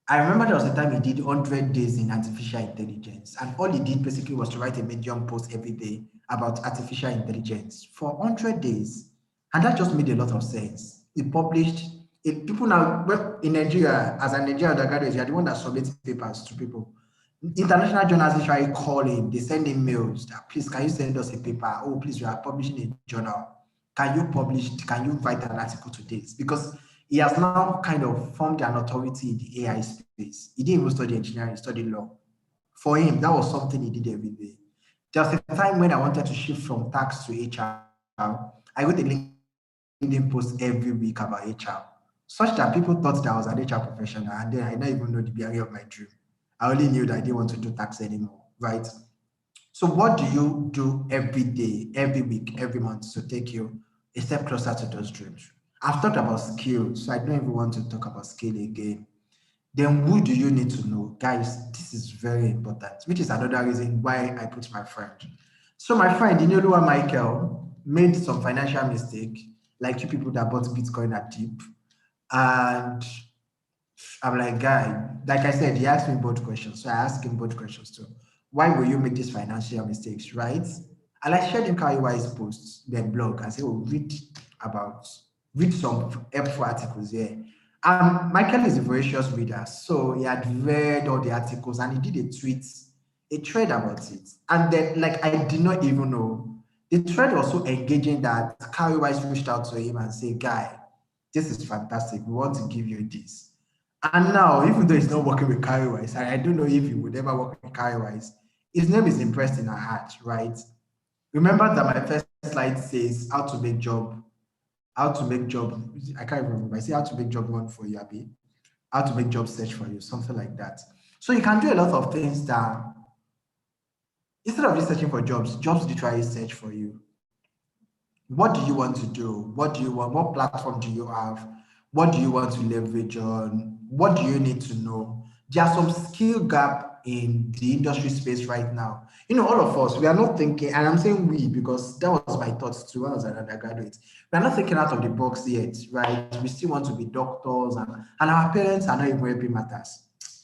I remember there was a time he did 100 days in artificial intelligence, and all he did basically was to write a Medium post every day about artificial intelligence for 100 days. And that just made a lot of sense. He published it. People now, well, in Nigeria, as a Nigerian undergraduate, you are the one that submits papers to people. International journals usually call him, they send him mails that, please, can you send us a paper? Oh, please, we are publishing a journal. Can you write an article to this? Because he has now kind of formed an authority in the AI space. He didn't even study engineering, he studied law. For him, that was something he did every day. There was a time when I wanted to shift from tax to HR. I wrote a LinkedIn post every week about HR, such that people thought that I was an HR professional, and then I didn't even know the beginning of my dream. I only knew that I didn't want to do tax anymore, right? So what do you do every day, every week, every month to take you a step closer to those dreams? I've talked about skill, so I don't even want to talk about skill again. Then who do you need to know? Guys, this is very important, which is another reason why I put my friend. So my friend, Inoluwa Michael, made some financial mistake, like you people that bought Bitcoin at deep. And I'm like, guy, like I said, he asked me both questions. So I asked him both questions too. Why will you make these financial mistakes, right? And I shared him Kanye Wise posts, their blog, and say, oh, read some helpful articles here. Michael is a voracious reader, so he had read all the articles and he did a thread about it. And then, like, I did not even know. The thread was so engaging that Kanye Wise reached out to him and said, guy, this is fantastic. We want to give you this. And now, even though he's not working with Carrie Wise, I don't know if he would ever work with Carrie Wise, his name is impressed in our heart, right? Remember that my first slide says how to make job, I can't remember. I say how to make job one for you, Abby, how to make job search for you, something like that. So you can do a lot of things that instead of just searching for jobs literally search for you. What do you want to do? What do you want? What platform do you have? What do you want to leverage on? What do you need to know? There's some skill gap in the industry space right now. All of us, we are not thinking, and I'm saying we because that was my thoughts too when I was an undergraduate. We are not thinking out of the box yet, right? We still want to be doctors, and our parents are not even helping matters.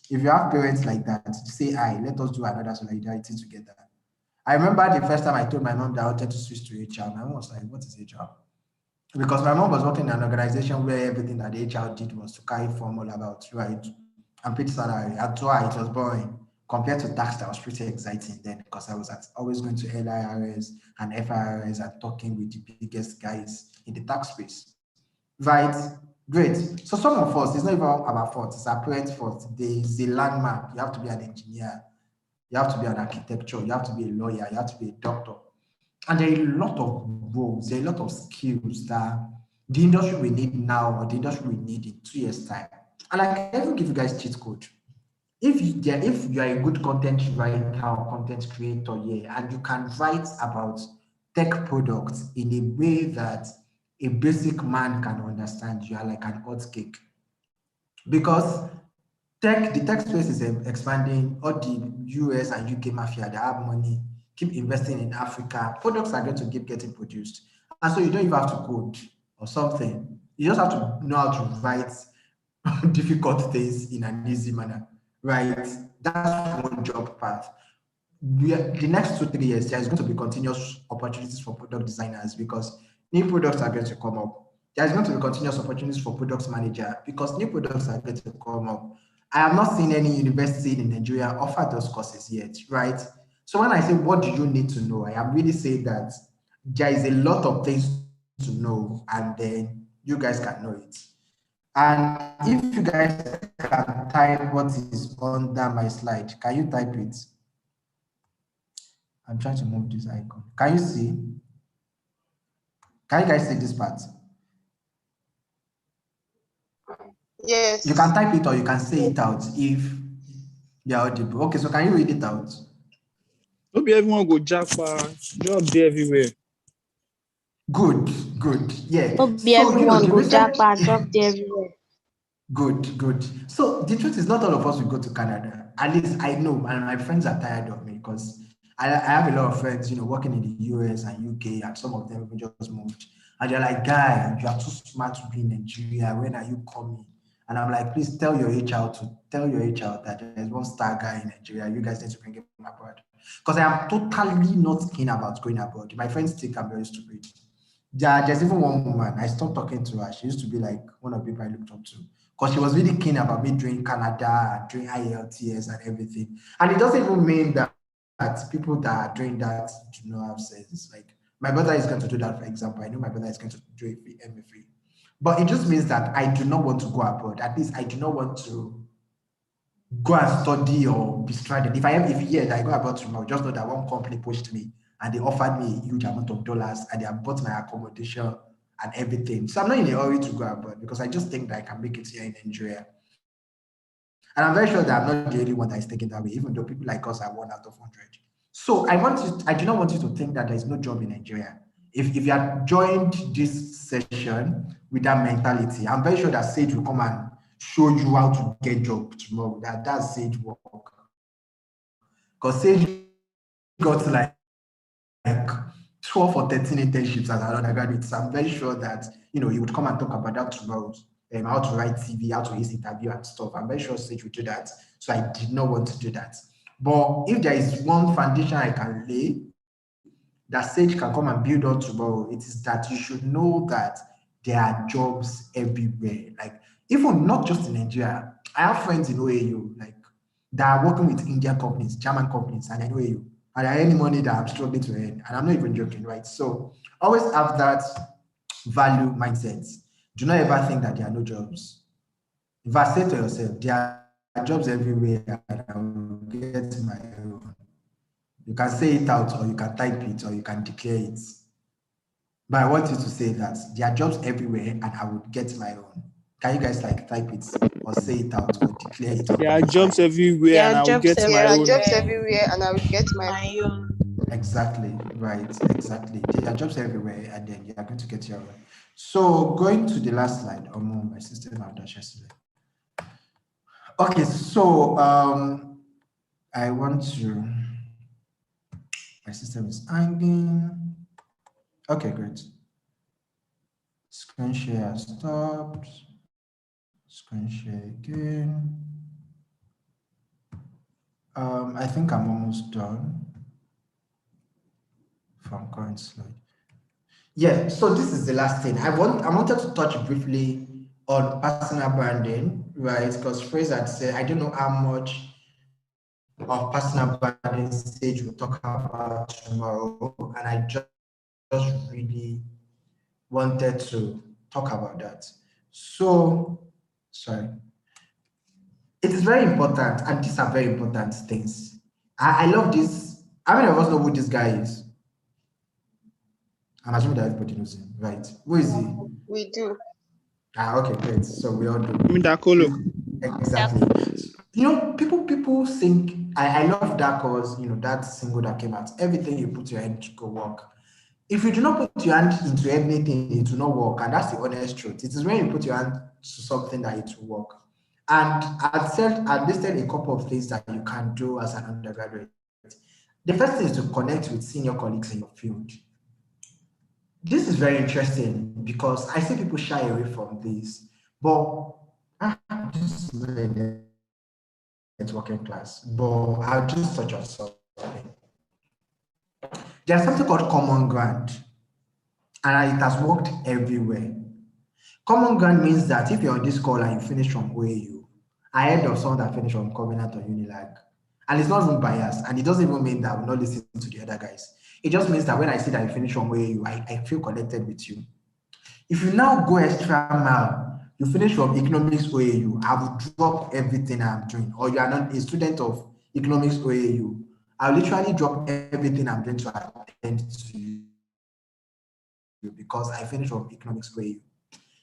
If you have parents like that, say, "I let us do another solidarity together." I remember the first time I told my mom that I wanted to switch to HR. My mom was like, "What is HR?" Because my mom was working in an organization where everything that the HR did was to carry form all about, right? And paid salary. I told her it was boring compared to tax that was pretty exciting then because I was always going to LIRS and FIRS and talking with the biggest guys in the tax space. Right? Great. So some of us, it's not even our fault, it's our parents' fault. There is a landmark. You have to be an engineer, you have to be an architecture, you have to be a lawyer, you have to be a doctor. And there are a lot of roles, there are a lot of skills that the industry will need now or the industry will need in 2 years' time. And I can even give you guys cheat code. If you are a good content writer or content creator, yeah, and you can write about tech products in a way that a basic man can understand, you are like an hot cake. Because the tech space is expanding. All the US and UK mafia that have money keep investing in Africa. Products are going to keep getting produced. And so you don't even have to code or something. You just have to know how to write difficult things in an easy manner, right? That's one job path. The next 2-3 years, there's going to be continuous opportunities for product designers because new products are going to come up. There's going to be continuous opportunities for product manager because new products are going to come up. I have not seen any university in Nigeria offer those courses yet, right? So when I say, what do you need to know? I am really saying that there is a lot of things to know, and then you guys can know it. And if you guys can type what is under my slide, can you type it? I'm trying to move this icon. Can you see? Can you guys see this part? Yes. You can type it or you can say it out if you're audible. Okay, so can you read it out? Hope everyone go japa, job there everywhere. Good. Yeah. Hope everyone the go reason japa, job there everywhere. Good. So the truth is not all of us will go to Canada. At least I know, and my friends are tired of me because I have a lot of friends, working in the US and UK, and some of them even just moved. And they're like, guy, you are too smart to be in Nigeria. When are you coming? And I'm like, please tell your HR that there's one star guy in Nigeria. You guys need to bring him abroad. Because I am totally not keen about going abroad. My friends think I'm very stupid. There's even one woman, I stopped talking to her. She used to be like one of the people I looked up to because she was really keen about me doing Canada, doing IELTS and everything. And it doesn't even mean that people that are doing that do not have sense. Like my brother is going to do that, for example. I know my brother is going to do a MFA. But it just means that I do not want to go abroad. At least I do not want to go and study or be stranded. If I go abroad tomorrow, just know that one company pushed me and they offered me a huge amount of dollars and they have bought my accommodation and everything. So I'm not in a hurry to go abroad because I just think that I can make it here in Nigeria. And I'm very sure that I'm not the only one that is taking that way, even though people like us are 1 out of 100. So I do not want you to think that there is no job in Nigeria. If you have joined this session with that mentality, I'm very sure that Sage will come and show you how to get job tomorrow. That's Sage work. Because Sage got like 12 or 13 internships as an undergraduate. So I'm very sure that, you know, he would come and talk about that tomorrow. How to write CV, how to ace interview and stuff. I'm very sure Sage would do that. So I did not want to do that. But if there is one foundation I can lay that Sage can come and build on tomorrow, it is that you should know that there are jobs everywhere. Like, even not just in Nigeria. I have friends in OAU, like, that are working with Indian companies, German companies, and in OAU. And I earn money that I'm struggling to earn. And I'm not even joking, right? So always have that value mindset. Do not ever think that there are no jobs. In fact, say to yourself, there are jobs everywhere and I will get my own. You can say it out, or you can type it, or you can declare it. But I want you to say that there are jobs everywhere and I would get my own. Can you guys like type it or say it out or declare it? There are jobs everywhere There and are I will jobs get my There are own. jobs everywhere, and I will get my my own. Exactly, right, exactly. There are jobs everywhere and then you are going to get your own. So going to the last slide, my system now dash yesterday. Okay, so I want to, my system is hanging. Okay, great. Screen share stopped. Screen share again. I think I'm almost done from current slide. Yeah, so this is the last thing. I wanted to touch briefly on personal branding, right? Because Fraser had said, I don't know how much of personal branding Sage will talk about tomorrow, and I just really wanted to talk about that. So, sorry. It is very important, and these are very important things. I love this. How many of us know who this guy is? I'm assuming that everybody knows him, right? Who is he? we do. Okay, great. So we all do. I mean, Dakolo. Exactly. You know, people think I love that cause, you know, that single that came out. Everything you put your hand to go work. If you do not put your hand into anything, it will not work. And that's the honest truth. It is when you put your hand to something that it will work. And I've listed a couple of things that you can do as an undergraduate. The first thing is to connect with senior colleagues in your field. This is very interesting because I see people shy away from this, but this is not a networking class, but I'll just touch on something. There's something called common ground, and it has worked everywhere. Common ground means that if you're on this call and you finish from OAU, ahead of someone that finished from Covenant or Unilag, and it's not even biased, and it doesn't even mean that I will not listen to the other guys. It just means that when I see that you finish from OAU, I feel connected with you. If you now go extra mile, you finish from economics OAU, I will drop everything I'm doing, or you are not a student of economics OAU, I'll literally drop everything I'm doing to attend to you because I finished from economics OAU.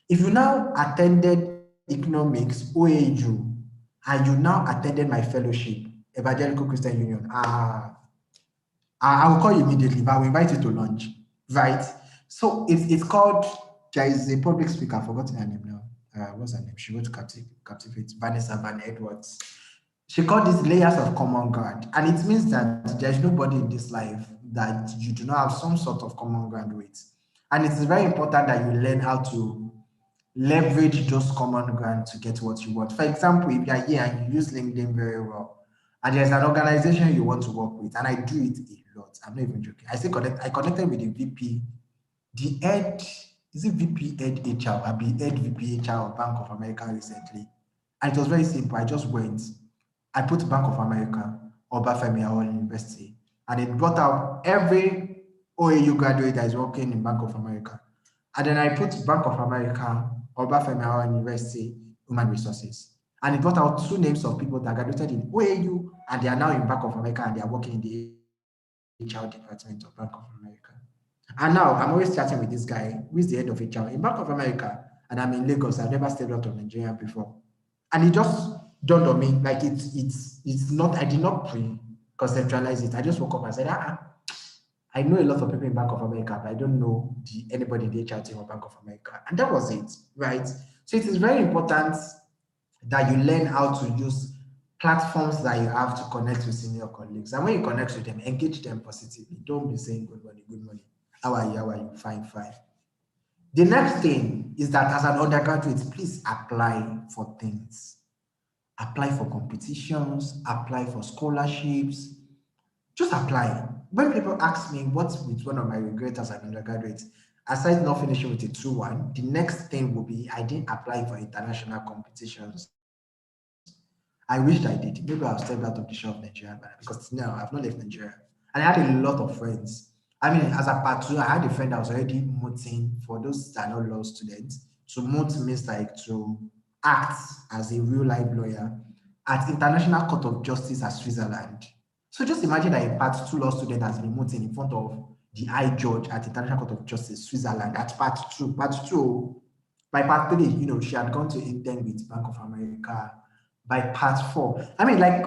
If you now attended economics OAU and you now attended my fellowship, Evangelical Christian Union, I will call you immediately, but I will invite you to lunch, right? So it's called, there is a public speaker, I've forgotten her name now. What's her name? She wrote Captivate, Vanessa Van Edwards. She called this layers of common ground. And it means that there's nobody in this life that you do not have some sort of common ground with. And it is very important that you learn how to leverage those common ground to get what you want. For example, if you are here and you use LinkedIn very well, and there's an organization you want to work with, and I do it a lot, I'm not even joking. I connected with the VP, the head, is it VP head HR? I'll be head VP HR of Bank of America recently. And it was very simple. I just went, I put Bank of America, Obafemi Awolowo University, and it brought out every OAU graduate that is working in Bank of America. And then I put Bank of America, Obafemi Awolowo University, Human Resources. And it brought out two names of people that graduated in OAU and they are now in Bank of America and they are working in the HR department of Bank of America. And now I'm always chatting with this guy, who is the head of HR in Bank of America, and I'm in Lagos. I've never stayed out of Nigeria before. And it just dawned on me, like it's not, I did not pre-conceptualize it. I just woke up and said, I know a lot of people in Bank of America, but I don't know anybody in the HR team of Bank of America. And that was it, right? So it is very important that you learn how to use platforms that you have to connect with senior colleagues. And when you connect with them, engage them positively. Don't be saying good morning, good morning. How are you? How are you? Fine, fine. The next thing is that as an undergraduate, please apply for things. Apply for competitions, apply for scholarships. Just apply. When people ask me what's with one of my regrets as an undergraduate, aside not finishing with a 2-1, the next thing will be I didn't apply for international competitions. I wished I did. Maybe I'll step out of the shore of Nigeria, because now I've not left Nigeria. And I had a lot of friends. I mean, as a part two, I had a friend that was already mooting. For those that are not law students, to moot means like to act as a real life lawyer at International Court of Justice at Switzerland. So just imagine that a part two law student has been mooting in front of the high judge at International Court of Justice, Switzerland, at part two. Part two, by part three, she had gone to intern with Bank of America. By part four, I mean, like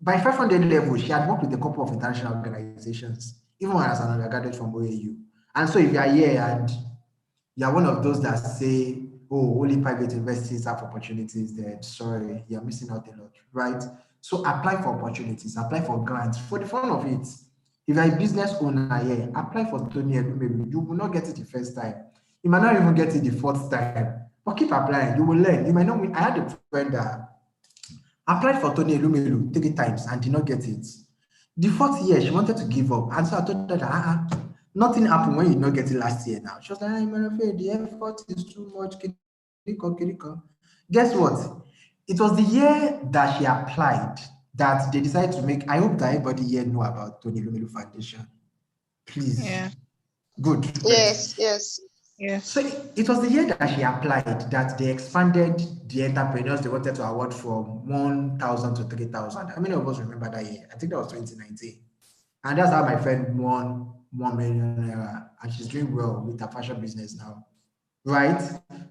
by 500 level, she had worked with a couple of international organizations, even as an undergraduate from OAU. And so if you are here and you are one of those that say, oh, only private universities have opportunities, then sorry, you're missing out a lot, right? So apply for opportunities, apply for grants. For the fun of it, if you're a business owner here, apply for Tony Elumelu. You will not get it the first time. You might not even get it the fourth time, but keep applying. You will learn. You might not win. I had a friend that applied for Tony Elumelu 3 times and did not get it. The fourth year, she wanted to give up. And so I told her that nothing happened when you did not get it last year now. She was like, I'm afraid the effort is too much. Guess what? It was the year that she applied that they decided to make. I hope that everybody here know about Tony Elumelu Foundation. Please. Yeah. Good. Yes, yes. Yes. So it was the year that she applied that they expanded the entrepreneurs they wanted to award from 1,000 to 3,000. How many of us remember that year? I think that was 2019. And that's how my friend won 1 million naira, and she's doing well with her fashion business now. Right?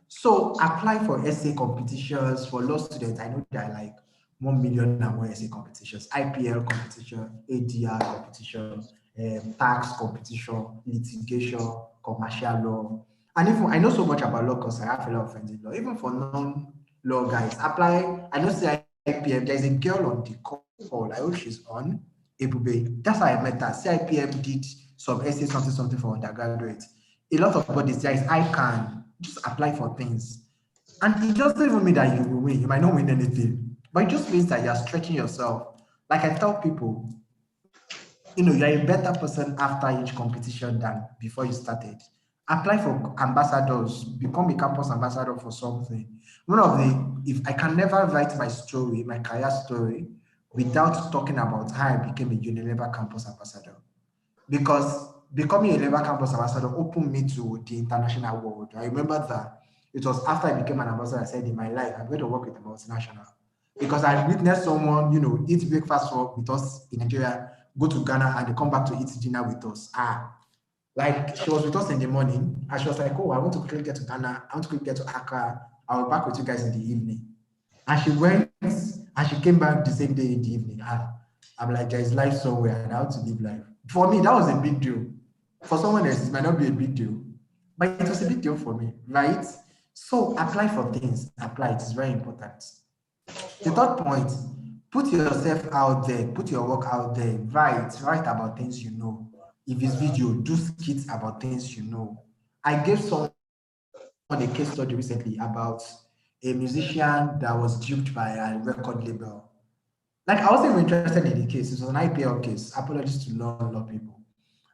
So apply for essay competitions for law students. I know there are like 1 million and more essay competitions, IPL competition, ADR competition, tax competition, litigation, commercial law. And even I know so much about law because I have a lot of friends in law. Even for non-law guys, apply. I know CIPM, there's a girl on the call. I hope she's on. Ebube. That's how I met her. CIPM did some essay something for undergraduate. A lot of bodies there is I can just apply for things. And it doesn't even mean that you will win. You might not win anything, but it just means that you're stretching yourself. Like I tell people, you're a better person after each competition than before you started. Apply for ambassadors, become a campus ambassador for something. If I can never write my story, my career story, without talking about how I became a Unilever campus ambassador. Because becoming a Unilever campus ambassador opened me to the international world. I remember that it was after I became an ambassador, I said in my life, I'm going to work with a multinational. Because I witnessed someone, eat breakfast with us in Nigeria, go to Ghana, and they come back to eat dinner with us. Like she was with us in the morning, and she was like, oh, I want to quickly get to Ghana, I want to quickly get to Accra, I'll be back with you guys in the evening. And she went, and she came back the same day in the evening. I'm like, there is life somewhere, and I have to live life. For me, that was a big deal. For someone else, it might not be a big deal, but it was a big deal for me, right? So apply for things, apply, it is very important. The third point, put yourself out there, put your work out there, write about things you know. If it's video, do skits about things you know. I gave someone a case study recently about a musician that was duped by a record label. Like I wasn't even interested in the case, it was an IPL case, apologies to law people.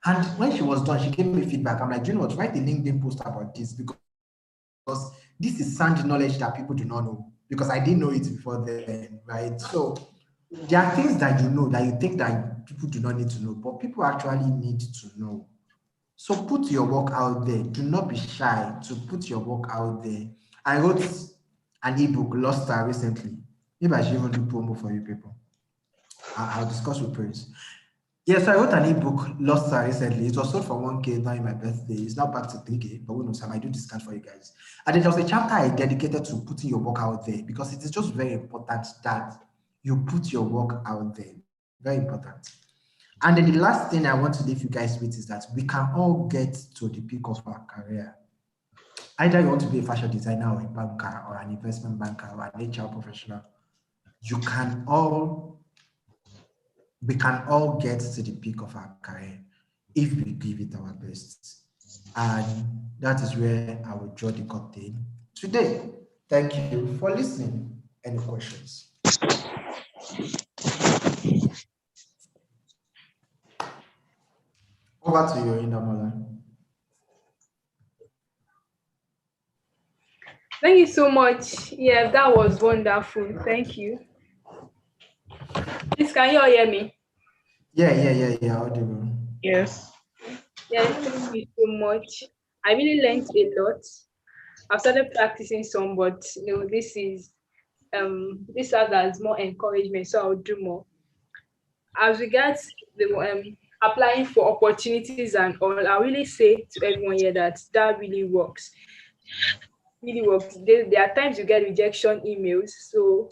And when she was done, she gave me feedback. I'm like, do you know what, write a LinkedIn post about this because this is sound knowledge that people do not know because I didn't know it before then, right? So there are things that you know that you think that people do not need to know, but people actually need to know. So put your work out there. Do not be shy to put your work out there. I wrote an ebook, Lost Star, recently. Maybe I should even do promo for you people. I'll discuss with Prince. Yes, I wrote an ebook, Lost Star, recently. It was sold for 1K now in my birthday. It's now back to 3K, but who knows, I might do discount for you guys. And then there was a chapter I dedicated to putting your work out there because it is just very important that you put your work out there. Very important. And then the last thing I want to leave you guys with is that we can all get to the peak of our career. Either you want to be a fashion designer or a banker or an investment banker or an HR professional, we can all get to the peak of our career. if we give it our best. And that is where I will draw the curtain today. Thank you for listening. Any questions? Over to you, Indamola. Thank you so much. Yeah, that was wonderful. Thank you. Please, can you all hear me? Yeah, audible. Yes. Yes, thank you so much. I really learned a lot. I've started practicing some, but this serves as more encouragement, so I'll do more. As regards the applying for opportunities and all, I really say to everyone here that really works. Really works. There are times you get rejection emails, so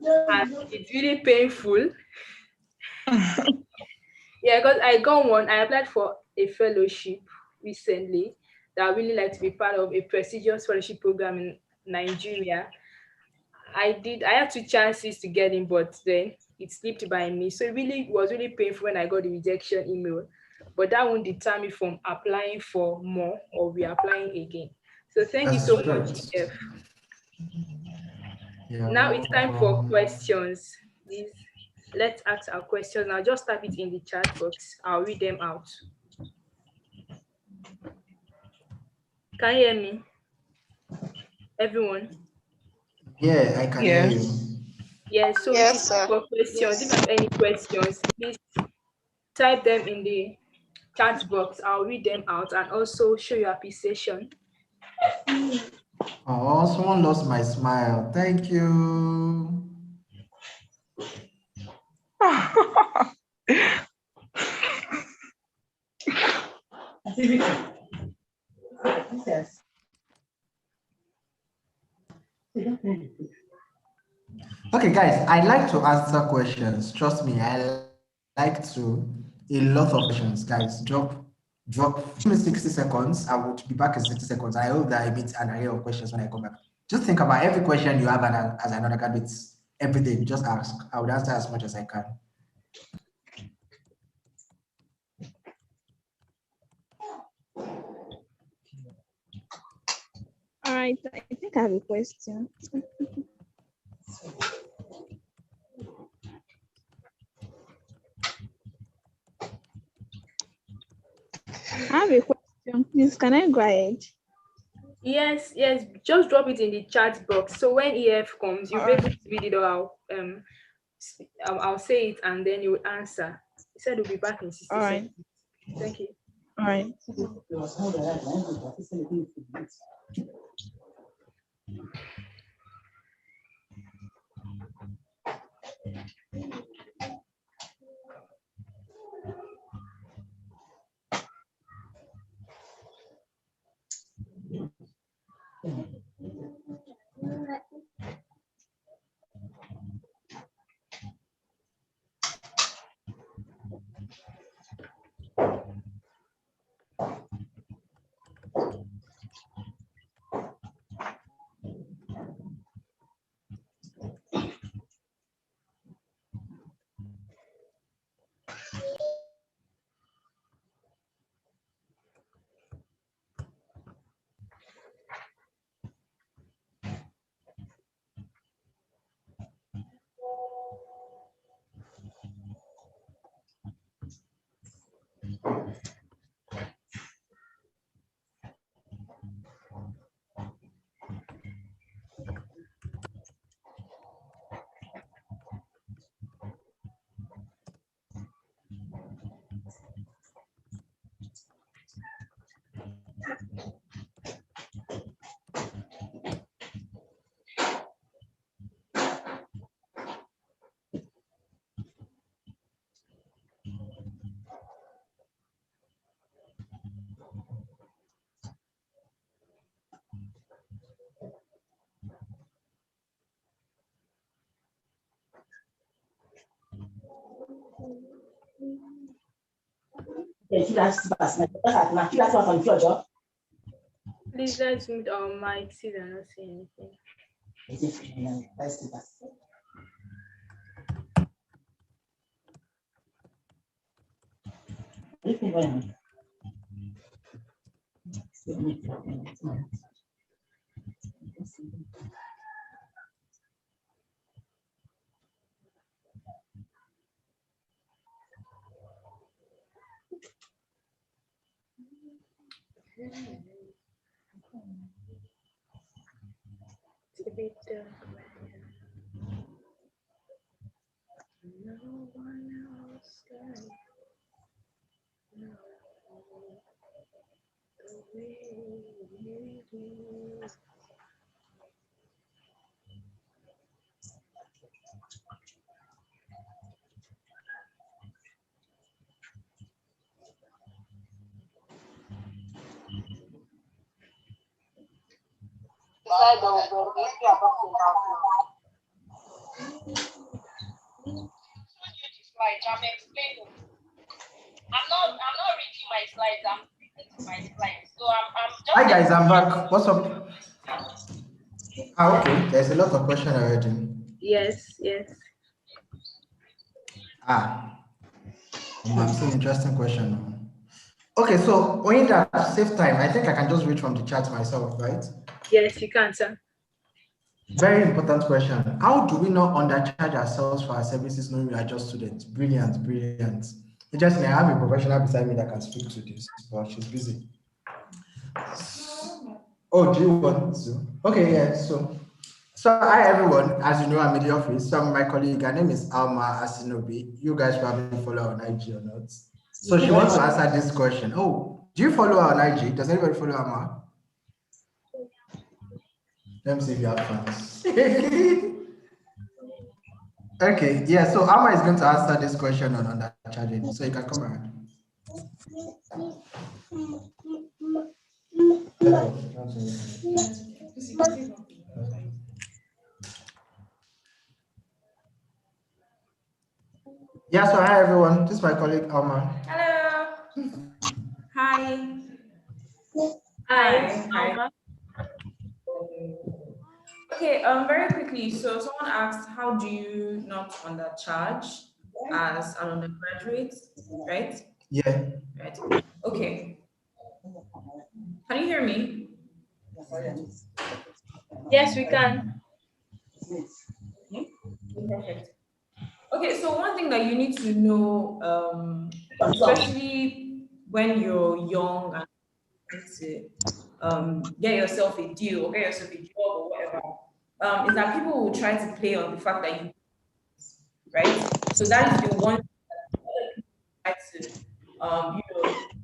and it's really painful. Yeah, because I got one. I applied for a fellowship recently that I really like to be part of a prestigious fellowship program in Nigeria. I had two chances to get in, but then it slipped by me. So it was really painful when I got the rejection email. But that won't deter me from applying for more or reapplying again. So thank you That's so much, great. Jeff. You're Now it's time for welcome. questions. Please, let's ask our questions. Now just type it in the chat box. I'll read them out. Can you hear me? Everyone? Yeah, I can hear you. Yeah, so it Yes, is time sir. for questions. If you have any questions, please type them in the chat box. I'll read them out and also show your appreciation. Oh, someone lost my smile. Thank you. Okay, guys, I like to answer questions. Trust me, I like to a lot of questions. Guys, drop. Give me 60 seconds. I will be back in 60 seconds. I hope that I meet an array of questions when I come back. Just think about every question you have as an undergraduate every day. Just ask. I would answer as much as I can. All right, I think I have a question. I have a question. Please, can I go ahead? Yes, just drop it in the chat box. So when EF comes, you'll be able to read it or I'll say it and then you will answer. He said we'll be back in 60 All right. seconds. Thank you. All right. Please let's mute our mics so they're not saying anything. It's a bit no one else can know the way you do. Slides. I'm explaining. I'm not reading my slides. I'm reading to my slides. So I'm just. Hi guys, I'm back. What's up? Okay. There's a lot of questions already. Yes. I'm seeing interesting question. Okay, so when that save time, I think I can just read from the chat myself, right? Yes, you can, sir. Very important question. How do we not undercharge ourselves for our services knowing we are just students? Brilliant. Interesting. I have a professional beside me that can speak to this, but she's busy. Oh, do you want to? Okay, yeah. So hi everyone. As you know, I'm in the office. So my colleague, her name is Alma Asinobi. You guys probably follow her on IG or not. So she wants to answer this question. Oh, do you follow her on IG? Does anybody follow Alma? Let me see if you have fans. Okay, yeah. So Alma is going to answer this question on undercharging. So you can come around. Yeah, so hi everyone. This is my colleague Alma. Hello. Hi. Hi. Okay, very quickly. So someone asked, how do you not undercharge as an undergraduate, right? Yeah. Right. Okay. Can you hear me? Yes, we can. Yeah. Perfect. Okay, so one thing that you need to know, especially when you're young and trying to get yourself a deal or get yourself a job or whatever, is that people will try to play on the fact that you, right? So that is the one thing that other people try to,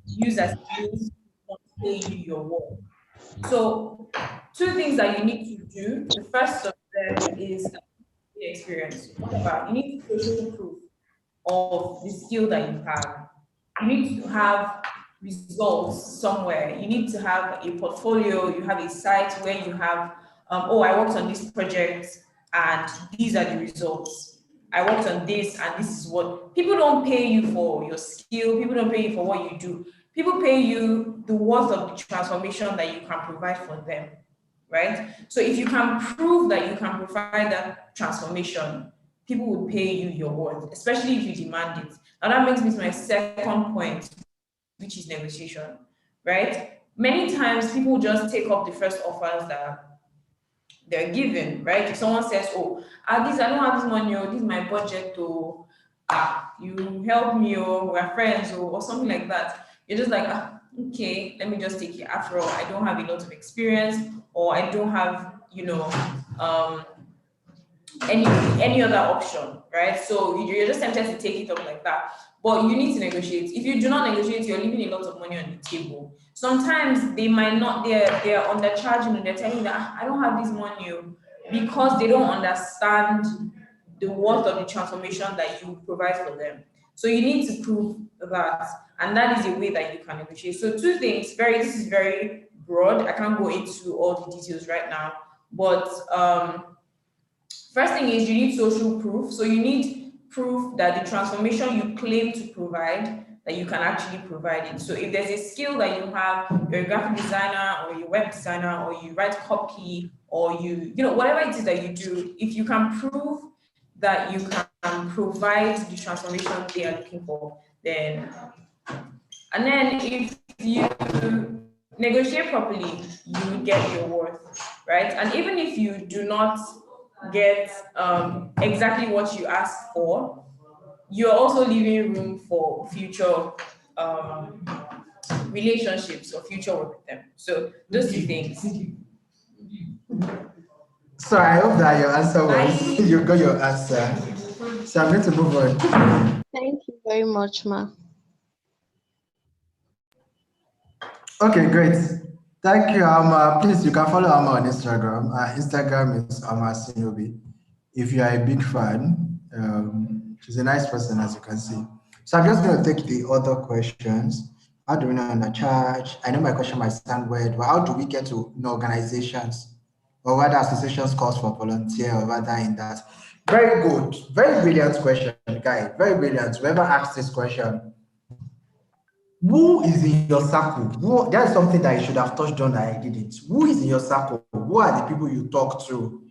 use as a means to pay you your work. So two things that you need to do. The first of them is the experience. Whatever you need to show proof of the skill that you have. You need to have results somewhere. You need to have a portfolio, you have a site where you have, oh, I worked on this project and these are the results. I worked on this and this is what people don't pay you for your skill, people don't pay you for what you do. People pay you the worth of the transformation that you can provide for them, right? So if you can prove that you can provide that transformation, people will pay you your worth, especially if you demand it. And that brings me to my second point, which is negotiation, right? Many times people just take up the first offers that they're given, right? If someone says, oh, this, I don't have this money, or this is my budget, or you help me, or we're friends, or something like that. You're just like, okay, let me just take it. After all, I don't have a lot of experience, or I don't have, any other option, right? So you're just tempted to take it up like that. But you need to negotiate. If you do not negotiate, you're leaving a lot of money on the table. Sometimes they might not, they're undercharging and they're telling you that I don't have this money because they don't understand the worth of the transformation that you provide for them. So you need to prove that, and that is a way that you can negotiate. So two things, this is very broad. I can't go into all the details right now, but first thing is you need social proof. So you need proof that the transformation you claim to provide, that you can actually provide it. So if there's a skill that you have, you're a graphic designer or you're a web designer or you write copy or whatever it is that you do, if you can prove that you can provide the transformation they are looking for, then And then if you negotiate properly, you get your worth, right? And even if you do not get exactly what you asked for, you're also leaving room for future relationships or future work with them. So those two things. So I hope that your answer was you got your answer. So I'm going to move on. Thank you very much, ma. Okay, great. Thank you, Alma. Please, you can follow Alma on Instagram. Instagram is Alma Sinobi. If you are a big fan, she's a nice person, as you can see. So I'm just going to take the other questions. How do we know under charge? I know my question might sound weird, but how do we get to organizations or rather associations calls for volunteer or rather in that? Very good. Very brilliant question, guy. Very brilliant. Whoever asked this question, who is in your circle? That is something that you should have touched on that I didn't. Who is in your circle? Who are the people you talk to?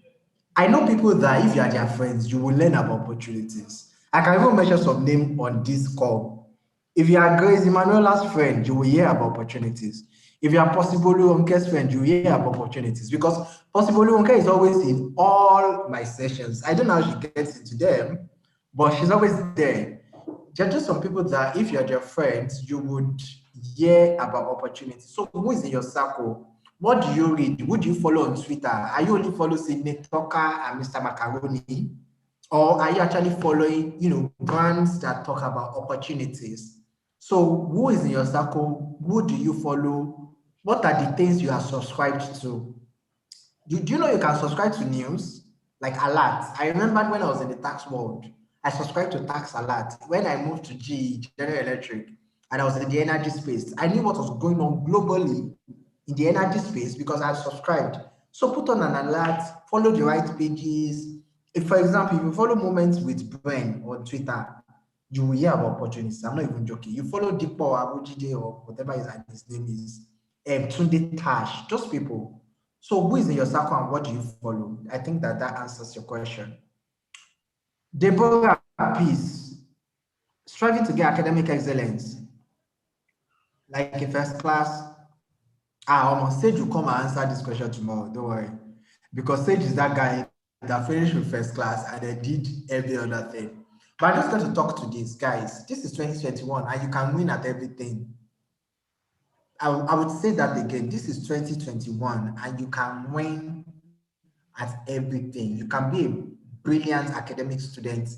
I know people that if you are their friends, you will learn about opportunities. I can even mention some name on this call. If you are Grace Emanuela's friend, you will hear about opportunities. If you are Possible Unke's friend, you will hear about opportunities because Possible Unke is always in all my sessions. I don't know how she gets into them, but she's always there. There are just some people that if you're their friends, you would hear about opportunities. So who is in your circle? What do you read? Who do you follow on Twitter? Are you only follow Sidney Tucker and Mr. Macaroni? Or are you actually following, brands that talk about opportunities? So who is in your circle? Who do you follow? What are the things you are subscribed to? Do you know you can subscribe to news like alerts? I remember when I was in the tax world, I subscribed to tax alert. When I moved to General Electric, and I was in the energy space, I knew what was going on globally in the energy space because I subscribed. So put on an alert, follow the right pages. If, for example, if you follow Moments with Brain on Twitter, you will hear about opportunities. I'm not even joking. You follow Deepo or Abujide or whatever his name is, Tunde Tash, those people. So who is in your circle and what do you follow? I think that answers your question. Deborah, peace. Striving to get academic excellence, like a first class. Almost Sage will come and answer this question tomorrow. Don't worry, because Sage is that guy that finished with first class and then did every other thing. But I'm just going to talk to these guys. This is 2021, and you can win at everything. I would say that again. This is 2021, and you can win at everything. You can be a brilliant academic student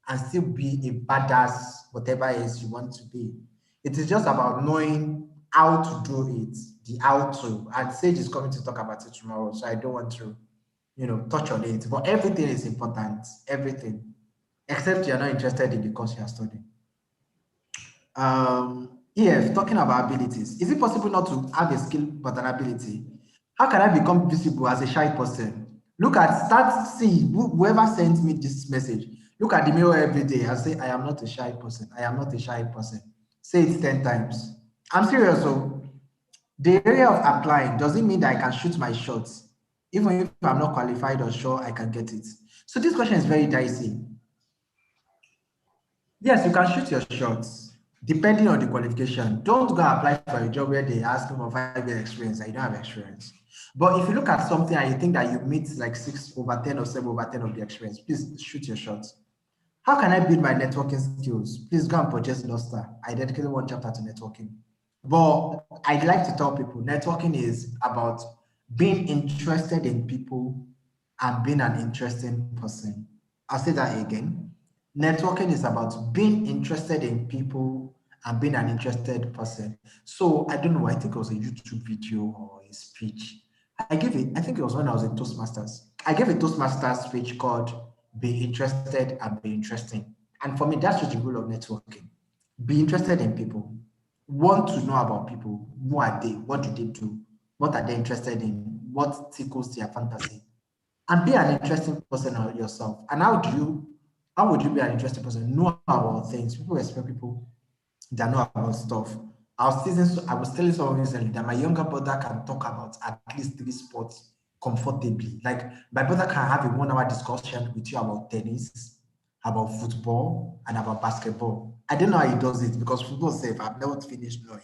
and still be a badass, whatever it is you want to be. It is just about knowing how to do it, the how to. And Sage is coming to talk about it tomorrow, so I don't want to, touch on it. But everything is important, everything, except you're not interested in the course you are studying. EF, talking about abilities. Is it possible not to have a skill but an ability? How can I become visible as a shy person? Look at, whoever sent me this message, look at the mirror every day and say, I am not a shy person. I am not a shy person. Say it 10 times. I'm serious. So the area of applying, does it mean that I can shoot my shots? Even if I'm not qualified or sure I can get it. So this question is very dicey. Yes, you can shoot your shots depending on the qualification. Don't go apply for a job where they ask you for 5 year experience and you don't have experience. But if you look at something and you think that you meet like 6/10 or 7/10 of the experience, please shoot your shots. How can I build my networking skills? Please go and purchase Nostar. I dedicated one chapter to networking. But I'd like to tell people networking is about being interested in people and being an interesting person. I'll say that again. Networking is about being interested in people and being an interested person. So I don't know, I think it was a YouTube video or a speech. I think it was when I was in Toastmasters. I gave a Toastmasters speech called Be Interested and Be Interesting. And for me, that's just the rule of networking. Be interested in people. Want to know about people. Who are they? What do they do? What are they interested in? What tickles their fantasy? And be an interesting person yourself. And how would you be an interesting person? Know about things. People respect people that know about stuff. I was telling someone recently that my younger brother can talk about at least 3 sports comfortably. Like my brother can have a 1 hour discussion with you about tennis, about football, and about basketball. I don't know how he does it because football safe, I've never finished knowing.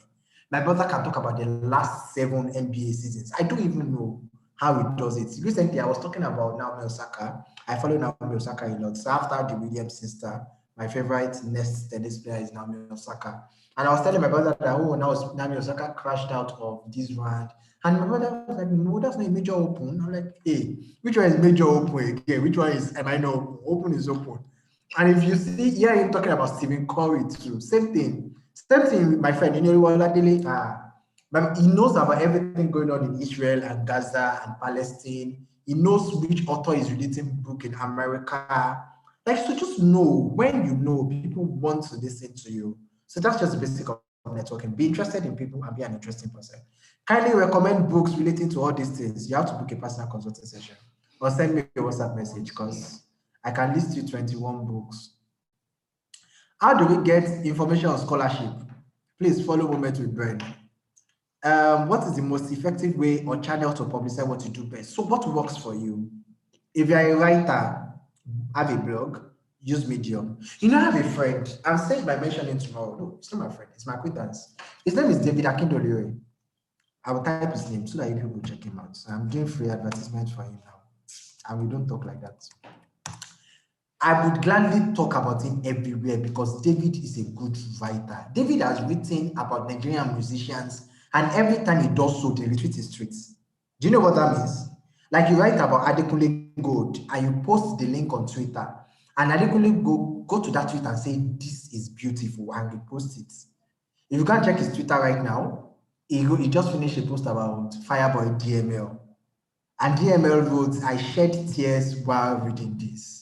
My brother can talk about the last 7 NBA seasons. I don't even know how he does it. Recently, I was talking about Naomi Osaka. I follow Naomi Osaka a lot. So after the Williams sister, my favorite next tennis player is Naomi Osaka. And I was telling my brother that, oh, now Naomi Osaka crashed out of this round. And my brother was like, no, that's not a major open. I'm like, hey, which one is major open again? Which one is, am I not open? Open is open. And if you see, hear him talking about Stephen Curry too, same thing. Same thing with my friend, but he knows about everything going on in Israel and Gaza and Palestine. He knows which author is releasing book in America. Like, so just know, when you know, people want to listen to you. So that's just the basic of networking. Be interested in people and be an interesting person. Kindly recommend books relating to all these things. You have to book a personal consulting session or send me a WhatsApp message because I can list you 21 books. How do we get information on scholarship? Please follow Moment with Brain. What is the most effective way or channel to publicize what you do best? So what works for you? If you're a writer, have a blog, use Medium. You know, I have a friend. I'll say by mentioning tomorrow. No, it's not my friend, it's my acquaintance. His name is David Akindolire. I will type his name so that you people will check him out. So I'm doing free advertisement for him now. And we don't talk like that. I would gladly talk about him everywhere because David is a good writer. David has written about Nigerian musicians, and every time he does so, they retweet his tweets. Do you know what that means? Like, you write about Adekunle Gold and you post the link on Twitter, and Adekunle go to that tweet and say, "This is beautiful," and repost it. If you can't check his Twitter right now, he just finished a post about Fireboy DML. And DML wrote, "I shed tears while reading this."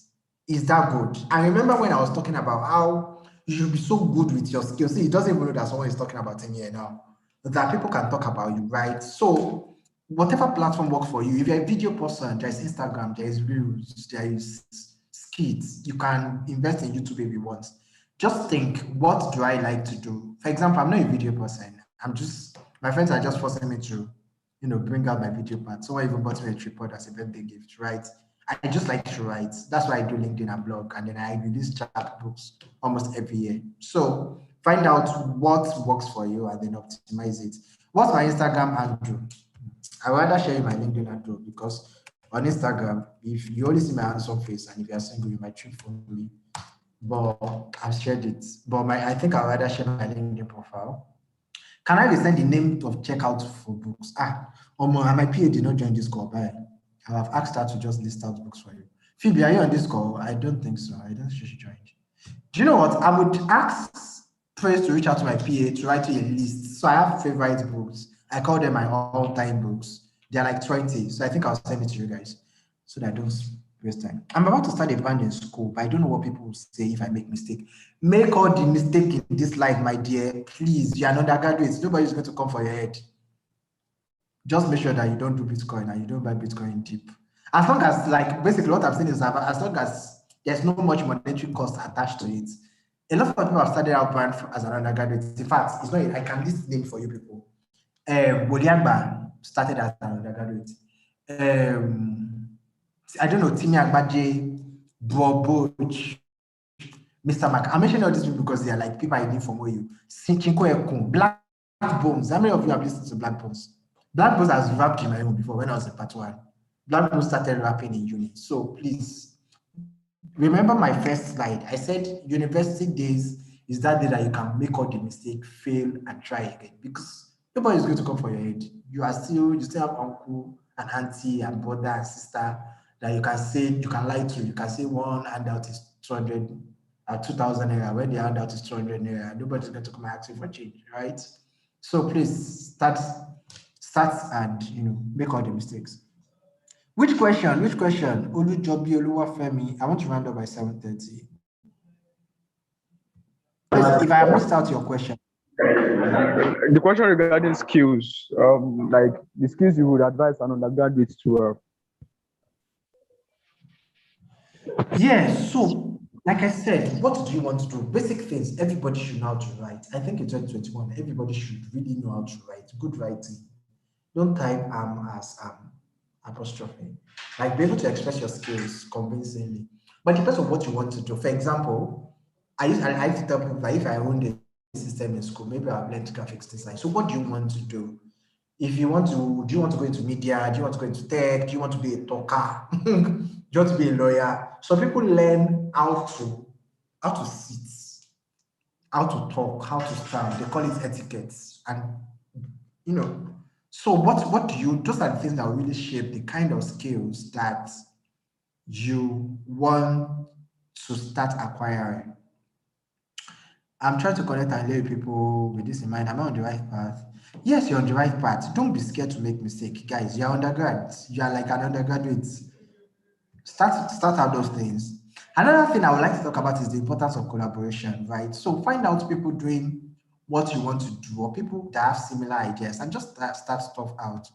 Is that good? I remember when I was talking about how you should be so good with your skills. See, he doesn't even know that someone is talking about him here now. That people can talk about you, right? So whatever platform works for you. If you're a video person, there's Instagram, there's Reels, there is Skits. You can invest in YouTube if you want. Just think, what do I like to do? For example, I'm not a video person. My friends are just forcing me to, bring out my video part. Someone even bought me a tripod as a birthday gift, right? I just like to write. That's why I do LinkedIn and blog, and then I release chapbooks almost every year. So find out what works for you and then optimize it. What's my Instagram handle? I rather share my LinkedIn handle because on Instagram, if you only see my handsome face and if you're single, you might trip for me. But I've shared it. But I think I'd rather share my LinkedIn profile. Can I resend the name of checkout for books? My PA did not join this call. Bye. I have asked her to just list out books for you. Phoebe, are you on this call? I don't think so. I don't think she joined. Do you know what? I would ask Praise to reach out to my PA to write you a list. So I have favorite books. I call them my all-time books. They're like 20. So I think I'll send it to you guys so that I don't waste time. I'm about to start a band in school, but I don't know what people will say if I make mistake. Make all the mistake in this life, my dear. Please, you're an undergraduate. Nobody's going to come for your head. Just make sure that you don't do Bitcoin and you don't buy Bitcoin deep. As long as, like, basically what I'm saying is that as long as there's no much monetary cost attached to it, a lot of people have started out brand as an undergraduate. In fact, it's not, I can list name for you people. Bodiagba started as an undergraduate. I don't know, Timi Agbaje, Boboch, Mr. Mac. I mentioned all these people because they are like people I need from OU. Chinko Ekun, Black Bones. How many of you have listened to Black Bones? Black Bones has rapped in my room before when I was in part 1. Black Bones started rapping in uni. So please, remember my first slide. I said university days is that day that you can make all the mistake, fail, and try again. Because nobody is going to come for your head. You still have uncle and auntie and brother and sister that you can say, you can lie to. You can say one handout is 200 or 2,000 naira. When the handout is 200 naira, nobody's going to come and ask you for change, right? So please start and make all the mistakes. Which question? Olujobi Oluwafemi. I want to round up by 7:30. Please, if I have missed out your question. The question regarding skills, like the skills you would advise an undergraduate to. Yes, so like I said, what do you want to do? Basic things, everybody should know how to write. I think in 2021, everybody should really know how to write. Good writing. Don't type as apostrophe. Like, be able to express your skills convincingly. But it depends on what you want to do. For example, I used to tell people that if I owned a system in school, maybe I've learned graphics design. So what do you want to do? If you want to, do you want to go into media? Do you want to go into tech? Do you want to be a talker? Do you want to be a lawyer? So people learn how to sit, how to talk, how to stand. They call it etiquette. And you know, so what do you, those are the things that will really shape the kind of skills that you want to start acquiring. I'm trying to connect and lay people with this in mind. Am I on the right path? Yes, you're on the right path. Don't be scared to make mistake, guys. You're undergrads. You are like an undergraduate. Start out those things. Another thing I would like to talk about is the importance of collaboration, right? So find out people doing what you want to do, or people that have similar ideas, and just start stuff out.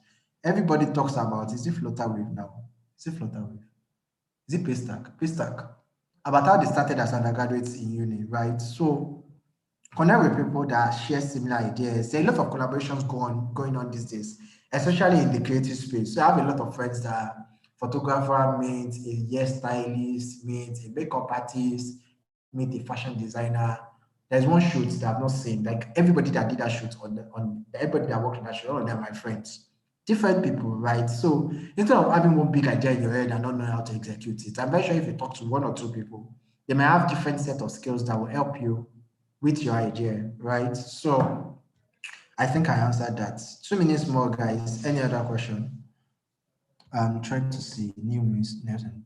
Everybody talks about, is it floater wave now? Is it floater wave? Is it paystack? Paystack. About how they started as undergraduates in uni, right? So connect with people that share similar ideas. There are a lot of collaborations going on these days, especially in the creative space. So I have a lot of friends that are photographer meet a hairstylist, meet a makeup artist, meet a fashion designer. There's one shoot that I've not seen. Like everybody that did that shoot on everybody that worked on that shoot, all of them are my friends. Different people, right? So instead of having one big idea in your head and not knowing how to execute it, I'm very sure if you talk to one or two people, they may have different set of skills that will help you with your idea, right? So I think I answered that. 2 minutes more, guys. Any other question? I'm trying to see new Miss Nelson.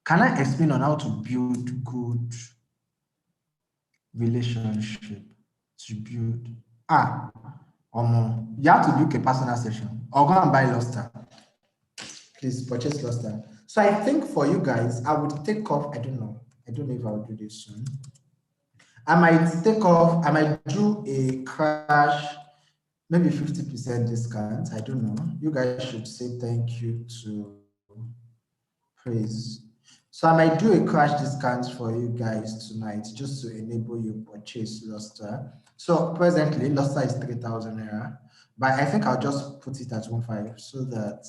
Can I explain on how to build good relationship? To build you have to book a personal session or go and buy Luster. Please purchase Luster. So I think for you guys, I would take off. I don't know. I don't know if I'll do this soon. I might do a crash, maybe 50% discount. I don't know. You guys should say thank you to Praise. So I might do a crash discount for you guys tonight just to enable you purchase Luster. So presently, Luster is 3,000 naira, but I think I'll just put it at 1.5 so that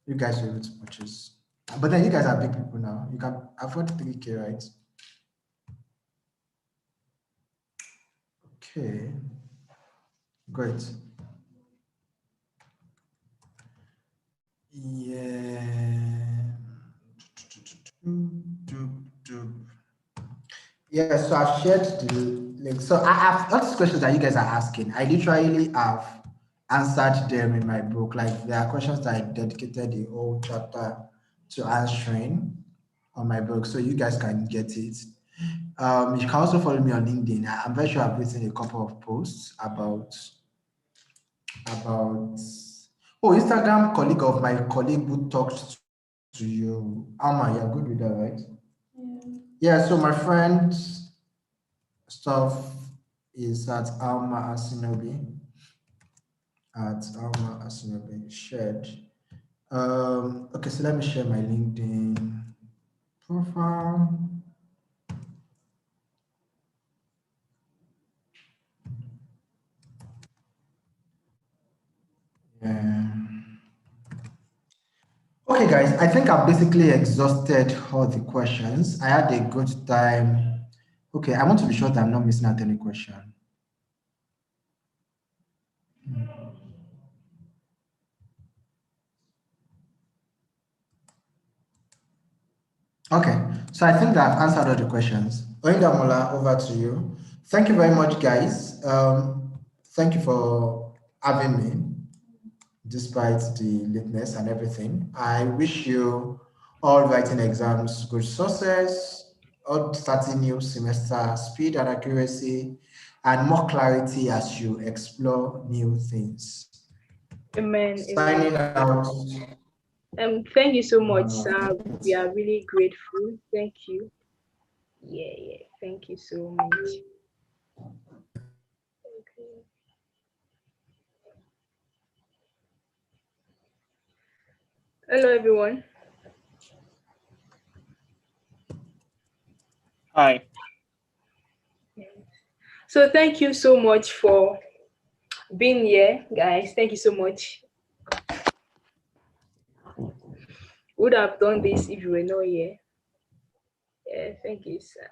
you guys are able to purchase. But then you guys are big people now. You can afford 3K, right? Okay, great. Yeah. Yeah, so I've shared the link. So I have all these questions that you guys are asking. I literally have answered them in my book. Like there are questions that I dedicated the whole chapter to answering on my book, so you guys can get it. You can also follow me on LinkedIn. I'm very sure I've written a couple of posts about Instagram colleague of my colleague who talked to you. Alma, you're good with that, right? Yeah, so my friend's stuff is at Alma Asinobi. Shared. Okay, so let me share my LinkedIn profile. Yeah. Okay, guys, I think I've basically exhausted all the questions. I had a good time. Okay, I want to be sure that I'm not missing out any question. Okay, so I think that I've answered all the questions. Oindamola, over to you. Thank you very much, guys. Thank you for having me, despite the lateness and everything. I wish you all writing exams good success, all starting new semester, speed and accuracy, and more clarity as you explore new things. Amen. Signing out. Thank you so much, sir. We are really grateful. Thank you. Yeah. Thank you so much. Okay. Hello, everyone. Hi. So thank you so much for being here, guys. Thank you so much. Would have done this if you were not here. Yeah, thank you, sir.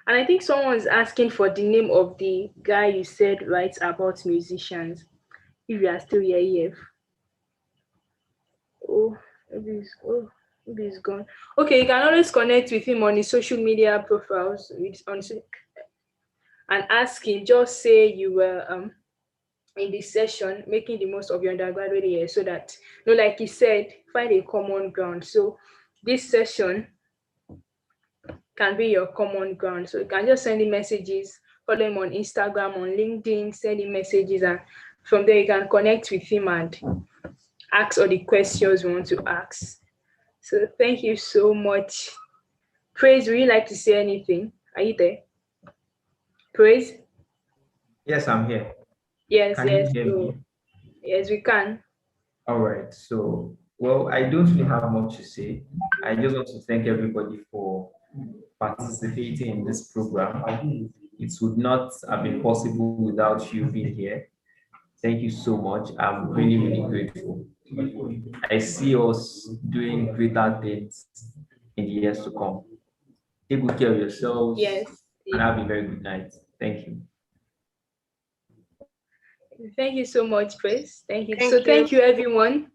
And I think someone's asking for the name of the guy you said writes about musicians. If you are still here, EF. Oh, maybe he's gone. Okay, you can always connect with him on his social media profiles and ask him. Just say you were in this session making the most of your undergraduate year, so that, like he said, find a common ground. So this session can be your common ground. So you can just send him messages, follow him on Instagram, on LinkedIn, send him messages, and from there you can connect with him and ask all the questions you want to ask. So thank you so much. Praise, would you like to say anything? Are you there? Praise? Yes, I'm here. Yes, Can you yes. hear So, me? yes, we can. All right. So, well, I don't really have much to say. I just want to thank everybody for participating in this program. It would not have been possible without you being here. Thank you so much. I'm really, really grateful. I see us doing greater things in the years to come. Take good care of yourselves Yes. and have a very good night. Thank you. Thank you so much, Praise. Thank you. So Thank you. thank you, everyone.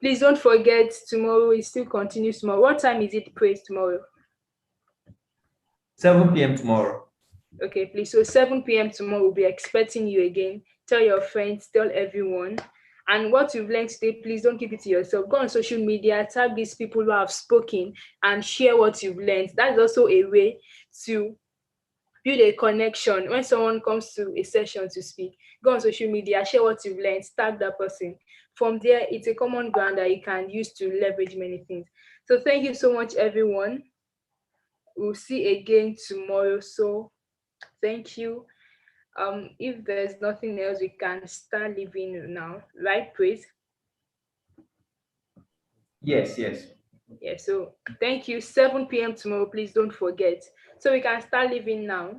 Please don't forget, tomorrow it still continues tomorrow. What time is it, Praise, tomorrow? 7 p.m. tomorrow. Okay, please. So 7 p.m. tomorrow, we'll be expecting you again. Tell your friends, tell everyone. And what you've learned today, please don't keep it to yourself. Go on social media, tag these people who have spoken, and share what you've learned. That is also a way to build a connection. When someone comes to a session to speak, go on social media, share what you've learned, tag that person. From there, it's a common ground that you can use to leverage many things. So thank you so much, everyone. We'll see again tomorrow. So thank you. If there's nothing else, we can start leaving now, right, Praise? Yes, yes. Yeah, so thank you. 7 p.m. tomorrow, please don't forget. So we can start leaving now.